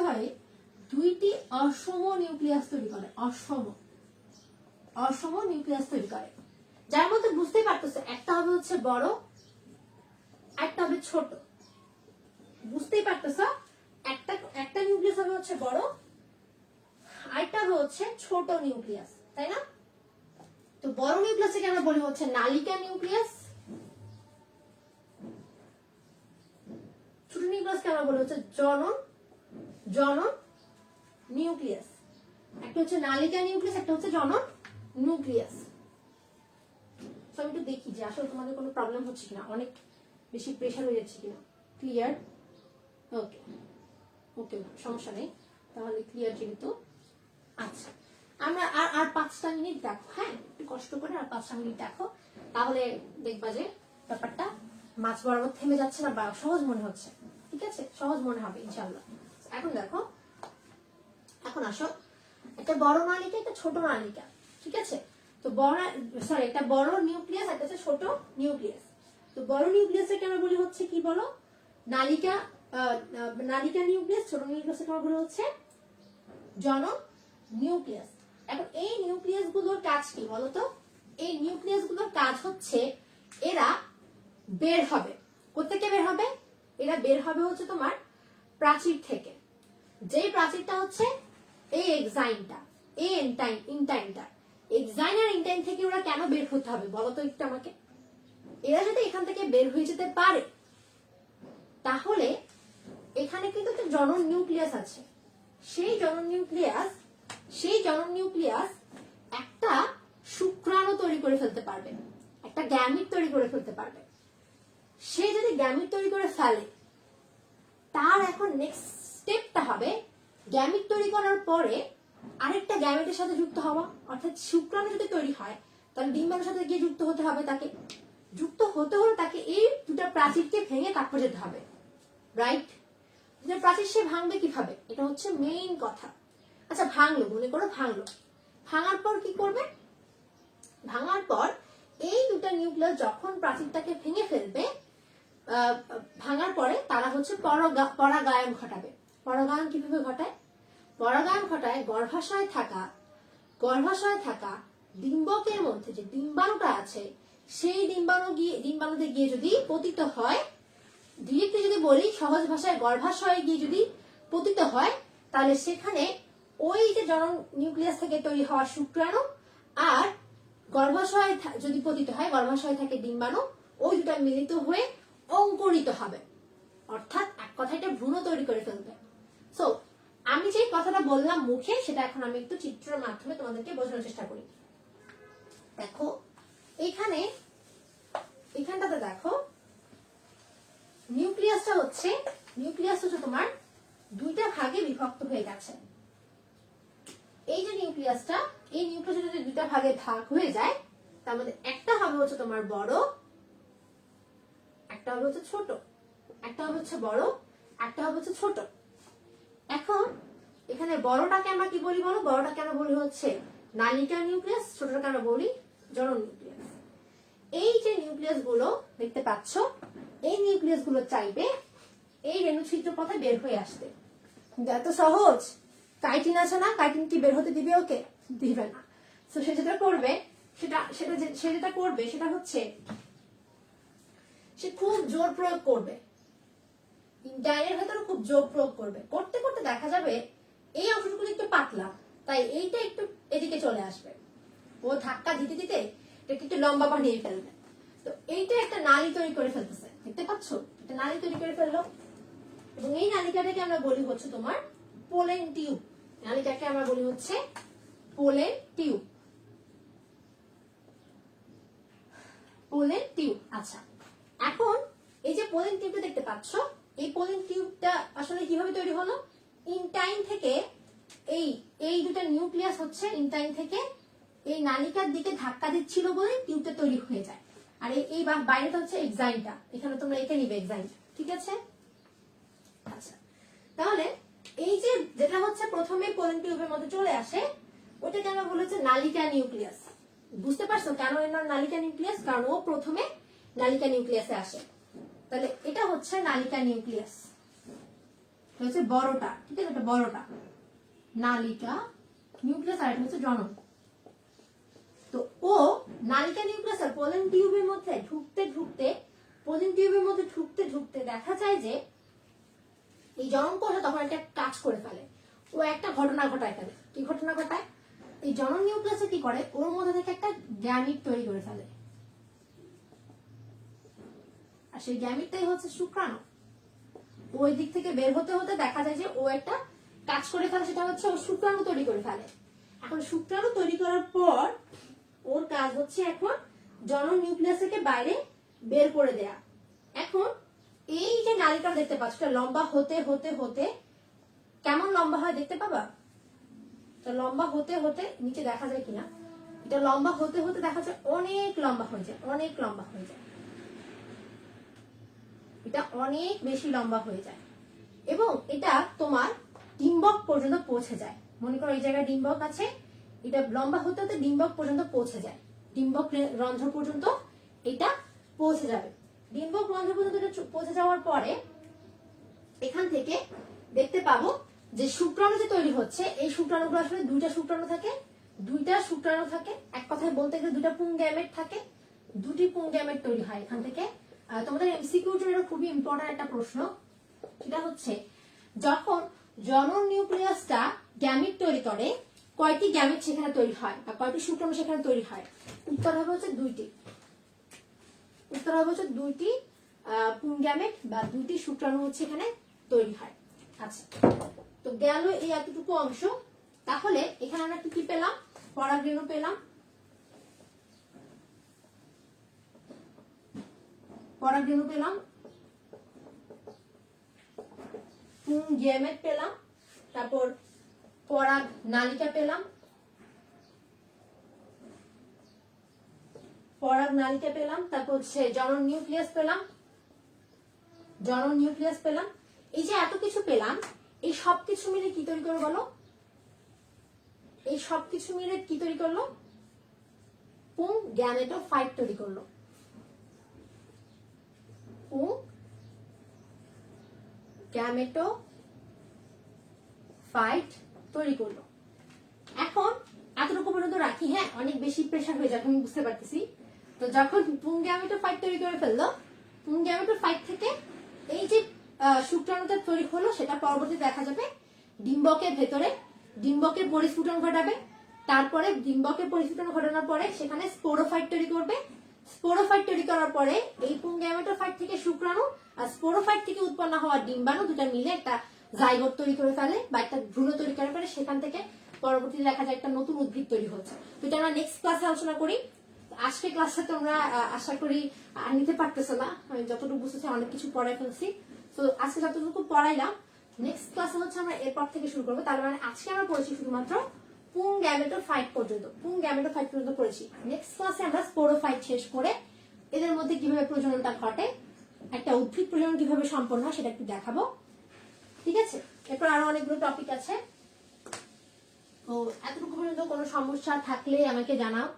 হয়ে দুইটি অসম নিউক্লিয়াস তৈরি করে, অসম নিউক্লিয়াস তৈরি করে, যার মধ্যে বুঝতেই পারতেছে একটা হবে হচ্ছে বড়, একটা হবে ছোট। বুঝতেই পারতেছো, একটা নিউক্লিয়াস হবে হচ্ছে বড়, আরেকটা হবে হচ্ছে ছোট নিউক্লিয়াস, তাই না? তো বড় নিউক্লিয়াসকে আমরা বলি হচ্ছে নালিকা নিউক্লিয়াস, ছোট নিউক্লিয়াসকে আমরা বলি হচ্ছে জনন নিউক্লিয়াস। একটা হচ্ছে নালিকা নিউক্লিয়াস, একটা হচ্ছে জনন নিউক্লিয়াস। তো আমি একটু দেখি যে আসলে তোমাদের কোনো প্রবলেম হচ্ছে কিনা, অনেক বেশি প্রেসার হয়ে যাচ্ছে কিনা। ক্লিয়ার? ওকে ওকে, সমস্যা নেই, তাহলে ক্লিয়ার যেহেতু। আচ্ছা, আমরা আর 5টা মিনিট দেখো, হ্যাঁ একটু কষ্ট করে আর 5টা মিনিট দেখো, তাহলে দেখবা যে ব্যাপারটা মাছ বরাবর থেমে যাচ্ছে না, বা সহজ মনে হচ্ছে। ঠিক আছে, সহজ মনে হবে ইনশাআল্লাহ। এখন দেখো, এখন আসো, একটা বড় নালিকা, একটা ছোট নালিকা, ঠিক আছে? তো একটা বড় নিউক্লিয়াস, একটা হচ্ছে ছোট নিউক্লিয়াস। তো বড় নিউক্লিয়াসকে আমরা বলি হচ্ছে কি বলো, নালিকা নিউক্লিয়াস। ছোট নিউক্লিয়াসকে আমরা বলি হচ্ছে জনন নিউক্লিয়াস। এখন এই নিউক্লিয়াস গুলোর কাজ কি বলতো? এই নিউক্লিয়াস গুলোর কাজ হচ্ছে এরা বের হবে। কোত্থেকে বের হবে? এরা বের হবে হচ্ছে তোমার প্রাচীর থেকে। যেই প্রাচীরটা হচ্ছে এই এক্সাইনটা, এই ইনটাইনটা। এক্সাইন আর ইনটাইন থেকে ওরা কেন বের হতে হবে বলতো একটু আমাকে? এরা যদি এখান থেকে বের হয়ে যেতে পারে, তাহলে এখানে কিন্তু একটা জনন নিউক্লিয়াস আছে। সেই জনন নিউক্লিয়াস একটা শুক্রাণু তৈরি করে ফেলতে পারবে, একটা গ্যামিট তৈরি করে ফেলতে পারবে। সে যদি গ্যামিট তৈরি করে ফেলে, তার এখন নেক্সট স্টেপটা হবে গ্যামিট তৈরি করার পরে আরেকটা গ্যামেটের সাথে যুক্ত হওয়া। অর্থাৎ শুক্রাণু যদি তৈরি হয়, তাহলে ডিম্বাণুর সাথে গিয়ে যুক্ত হতে হবে। তাকে যুক্ত হতে হলে তাকে এই দুটা প্রাচীরকে ভেঙে তারপর যেতে হবে, রাইট? প্রাচীর সে ভাঙবে কিভাবে, এটা হচ্ছে মেইন কথা। আচ্ছা, ভাঙলো, মনে করো ভাঙলো, ভাঙার পর কি করবে? ভাঙার পর এই দুটা নিউক্লিয়াস যখন প্রাচীরটাকে ভেঙে ফেলবে, ভাঙার পরে তারা হচ্ছে পরাগায়ন ঘটাবে। পরাগায়ন কিভাবে ঘটায়? পরাগায়ন ঘটায় গর্ভাশয়ে থাকা ডিম্বকের মধ্যে যে ডিম্বাণুটা আছে, সেই ডিম্বাণুতে গিয়ে যদি পতিত হয়, ডিরেক্টলি যদি বলি সহজ ভাষায়, গর্ভাশয়ে গিয়ে যদি পতিত হয়, তাহলে সেখানে ওই যে জনন নিউক্লিয়াস থেকে তৈরি হওয়া শুক্রাণু আর গর্ভাশয়ে যদি পতিত হয়, গর্ভাশয়ে থাকে ডিম্বাণু, ওই দুটা মিলিত হয়ে অঙ্কুরিত হবে। অর্থাৎ এক কথা, এটা ভ্রূণ তৈরি করে ফেলবে। সো আমি যে কথাটা বললাম মুখে, সেটা এখন আমি একটু চিত্রের মাধ্যমে তোমাদেরকে বোঝানোর চেষ্টা করি। দেখো এখানটাতে দেখো, নিউক্লিয়াসটা হচ্ছে তোমার দুইটা ভাগে বিভক্ত হয়ে গেছে। এই যে নিউক্লিয়াসটা, এই নিউক্লিয়াস যদি দুইটা ভাগে ভাগ হয়ে যায়, তার মধ্যে একটা হবে হচ্ছে তোমার বড়, একটা হবে হচ্ছে ছোট। একটা হবে হচ্ছে বড়, একটা হবে হচ্ছে ছোট। এখন এখানে বড়টাকে আমরা কি বলি বলো? বড়টাকে আমরা বলি হচ্ছে নালিকা নিউক্লিয়াস, ছোটটাকে আমরা বলি জনন নিউক্লিয়াস। এই যে নিউক্লিয়াস গুলো দেখতে পাচ্ছ, এই নিউক্লিয়াস গুলো চাইবে এই রেণুছিদ্র পথে বের হয়ে আসতে। এত সহজ? কাইটিন আছে না, কাইটিন কি বের হতে দিবে? ওকে, দিবে না। তো সে যেটা করবে, সে যেটা করবে সেটা হচ্ছে সে খুব জোর প্রয়োগ করবে, ইন্টাইনের ভেতরে খুব জোর প্রয়োগ করবে, করতে করতে দেখা যাবে এই অংশটুকু একটু পাতলা, তাই এইটা একটু এদিকে চলে আসবে, ও ধাক্কা দিতে দিতে এটা একটু লম্বা বানিয়ে ফেলবে। তো এইটা একটা নালী তৈরি করে ফেলতেছে, দেখতে পাচ্ছ, একটা নালী তৈরি করে ফেললো। এবং এই নালিকাটাকে আমরা বলি হচ্ছে তোমার পোলেন টিউব। নালিকাকে আমরা বলি হচ্ছে পোলেন টিউব, পোলেন টিউব। আচ্ছা, এখন এই যে পোলেন টিউবটা দেখতে পাচ্ছ, এই পোলেন টিউবটা আসলে কিভাবে তৈরি হলো? ইনটাইন থেকে এই দুটা নিউক্লিয়াস হচ্ছে ইনটাইন থেকে এই নালিকার দিকে ধাক্কা দিচ্ছিল বলে টিউবটা তৈরি হয়ে যায়। আর এই বাইরেটা হচ্ছে এক্সাইনটা, এখানে তোমরা এটা নিবে এক্সাইনটা, ঠিক আছে? আচ্ছা, তাহলে এই যে যেটা হচ্ছে প্রথমে পোলেন টিউবের মধ্যে চলে আসে, ওটাকে আমরা বলেছে নালিকা নিউক্লিয়াস। বুঝতে পারছো কেন এর নাম নালিকা নিউক্লিয়াস? কারণ ও প্রথমে নালিকা নিউক্লিয়াসে আসে। তাহলে এটা হচ্ছে নালিকা নিউক্লিয়াস, হচ্ছে বড়টা, ঠিক আছে? এটা বড়টা নালিকা নিউক্লিয়াস, আর এটা হচ্ছে জনন। তো ও নালিকা নিউক্লিয়াস আর পোলেন টিউবের মধ্যে ঢুকতে দেখা যায় যে এই জনন কোষে তখন একটা কাজ করে ফেলে, ও একটা ঘটনা ঘটায় ফেলে। কি ঘটনা ঘটায়? এই জনন নিউক্লিয়াসে কি করে, ওর মধ্যে থেকে একটা গ্যামিট তৈরি করে ফেলে, আর সেই গ্যামিটটাই হচ্ছে শুক্রাণু। ওই দিক থেকে বের হতে হতে দেখা যায় যে ও একটা কাজ করে ফেলে, সেটা হচ্ছে ও শুক্রাণু তৈরি করে ফেলে। এখন শুক্রাণু তৈরি করার পর ওর কাজ হচ্ছে এখন জনন নিউক্লিয়াস থেকে বাইরে বের করে দেয়া। এখন এই যে নালিকা দেখতে পাচ্ছ, এটা লম্বা হতে হতে হতে কেমন লম্বা হয় দেখতে পাবা? লম্বা হতে হতে নিচে দেখা যায় কিনা, এটা লম্বা হতে হতে দেখা যায় অনেক লম্বা হয়ে যায়, অনেক লম্বা হয়ে যায়, এটা অনেক বেশি লম্বা হয়ে যায় এবং এটা তোমার ডিম্বক পর্যন্ত পৌঁছে যায়। মনে করো এই জায়গায় ডিম্বক আছে, এটা লম্বা হতে হতে ডিম্বক পর্যন্ত পৌঁছে যায়, ডিম্বক রন্ধ্র পর্যন্ত এটা পৌঁছে যাবে। ডিম্বক রন্ধ্র পর্যন্ত এটা পৌঁছে যাওয়ার পরে এখান থেকে দেখতে পাবো যে শুক্রাণু যে তৈরি হচ্ছে, এই শুক্রাণুগুলো আসলে দুইটা শুক্রাণু থাকে, এক কথায় বলতে গেলে দুইটা পুংগ্যামেট থাকে, দুটি পুংগ্যামেট তৈরি হয় এখান থেকে। তোমাদের এমসিকিউর জন্য এটা খুবই ইম্পর্টেন্ট একটা প্রশ্ন, সেটা হচ্ছে যখন জনন নিউক্লিয়াসটা গ্যামিট তৈরি করে, কয়টি গ্যামিট সেখানে তৈরি হয় বা কয়টি শুক্রাণু সেখানে তৈরি হয়? উত্তর হবে হচ্ছে দুইটি। উত্তর হবে হচ্ছে দুইটি পুংগ্যামেট বা দুইটি শুক্রাণু হচ্ছে এখানে তৈরি হয়। আচ্ছা, তো গেল এই এতটুকু অংশ। তাহলে এখানে আমরা কি পেলাম? পরাগরেণু পেলাম, পুংগ্যামেট পেলাম, তারপর পরাগ নালিকা পেলাম, তারপর হচ্ছে জনন নিউক্লিয়াস পেলাম। এই যে এত কিছু পেলাম, এই সবকিছু মিলে কি তৈরি করলো বলো? এই সবকিছু মিলে কি তৈরি করলো? পুংগ্যামেটোফাইট তৈরি করলো। পুংগ্যামেটোফাইট তৈরি করলো। এখন এতটুকু পর্যন্ত রাখি, হ্যাঁ অনেক বেশি প্রেসার হয়ে যাবে আমি বুঝতে পারতেছি। তো যখন পুংগ্যামেটোফাইট তৈরি করে ফেললো, পুংগ্যামেটোফাইট থেকে এই যে শুক্রাণুটা তৈরি হলো সেটা পরবর্তীতে দেখা যাবে ডিম্বকের ভেতরে ডিম্বকের পরিস্ফুটন ঘটাবে। তারপরে ডিম্বকের পরিস্ফুটন ঘটানোর পরে সেখানে স্পোরোফাইট তৈরি করবে। স্পোরোফাইট তৈরি করার পরে এই পুংগ্যামেটোফাইট থেকে শুক্রাণু আর স্পোরোফাইট থেকে উৎপন্ন হওয়া ডিম্বাণু দুটা মিলে একটা জাইগোট তৈরি করে ফেলে বা একটা ভ্রূণ তৈরি করে ফেলে। সেখান থেকে পরবর্তীতে দেখা যায় একটা নতুন উদ্ভিদ তৈরি হচ্ছে। তো এটা আমরা নেক্সট ক্লাসে আলোচনা করি। আজকে ক্লাসে তোমরা আশা করি নিতে পারতেছো না, আমি যতটুকু বুঝতেছি অনেক কিছু পড়াই ফেলছি। তো আজকে যতটুকু পড়াইলাম, নেক্সট ক্লাসে হচ্ছে আমরা এরপর থেকে শুরু করবো। তার মানে আজকে আমরা পড়েছি শুধুমাত্র পুংগ্যামেটোফাইট পর্যন্ত পড়েছি। নেক্সট ক্লাসে আমরা স্পোরোফাইট শেষ করে এদের মধ্যে কিভাবে প্রজননটা ঘটে, একটা উদ্ভিদ প্রজনন কিভাবে সম্পন্ন হয় সেটা একটু দেখাবো, ঠিক আছে? এরপর আরো অনেকগুলো টপিক আছে। তো এতটুকু পর্যন্ত কোনো সমস্যা থাকলে আমাকে জানাও।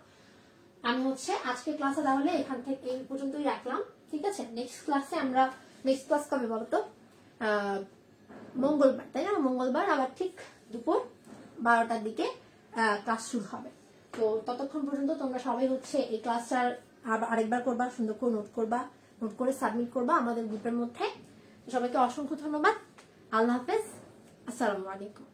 আমি হচ্ছে আজকে ক্লাসে তাহলে এখান থেকে এই পর্যন্তই রাখলাম, ঠিক আছে? নেক্সট ক্লাস কবে বলতো? মঙ্গলবার, তাই না? মঙ্গলবার আবার ঠিক দুপুর 12টার দিকে ক্লাস শুরু হবে। তো ততক্ষণ পর্যন্ত তোমরা সবাই হচ্ছে এই ক্লাসটার আরেকবার করবা, সুন্দর করে নোট করে সাবমিট করবা আমাদের গ্রুপের মধ্যে। সবাইকে অসংখ্য ধন্যবাদ। আল্লাহ হাফেজ, আসসালামু আলাইকুম।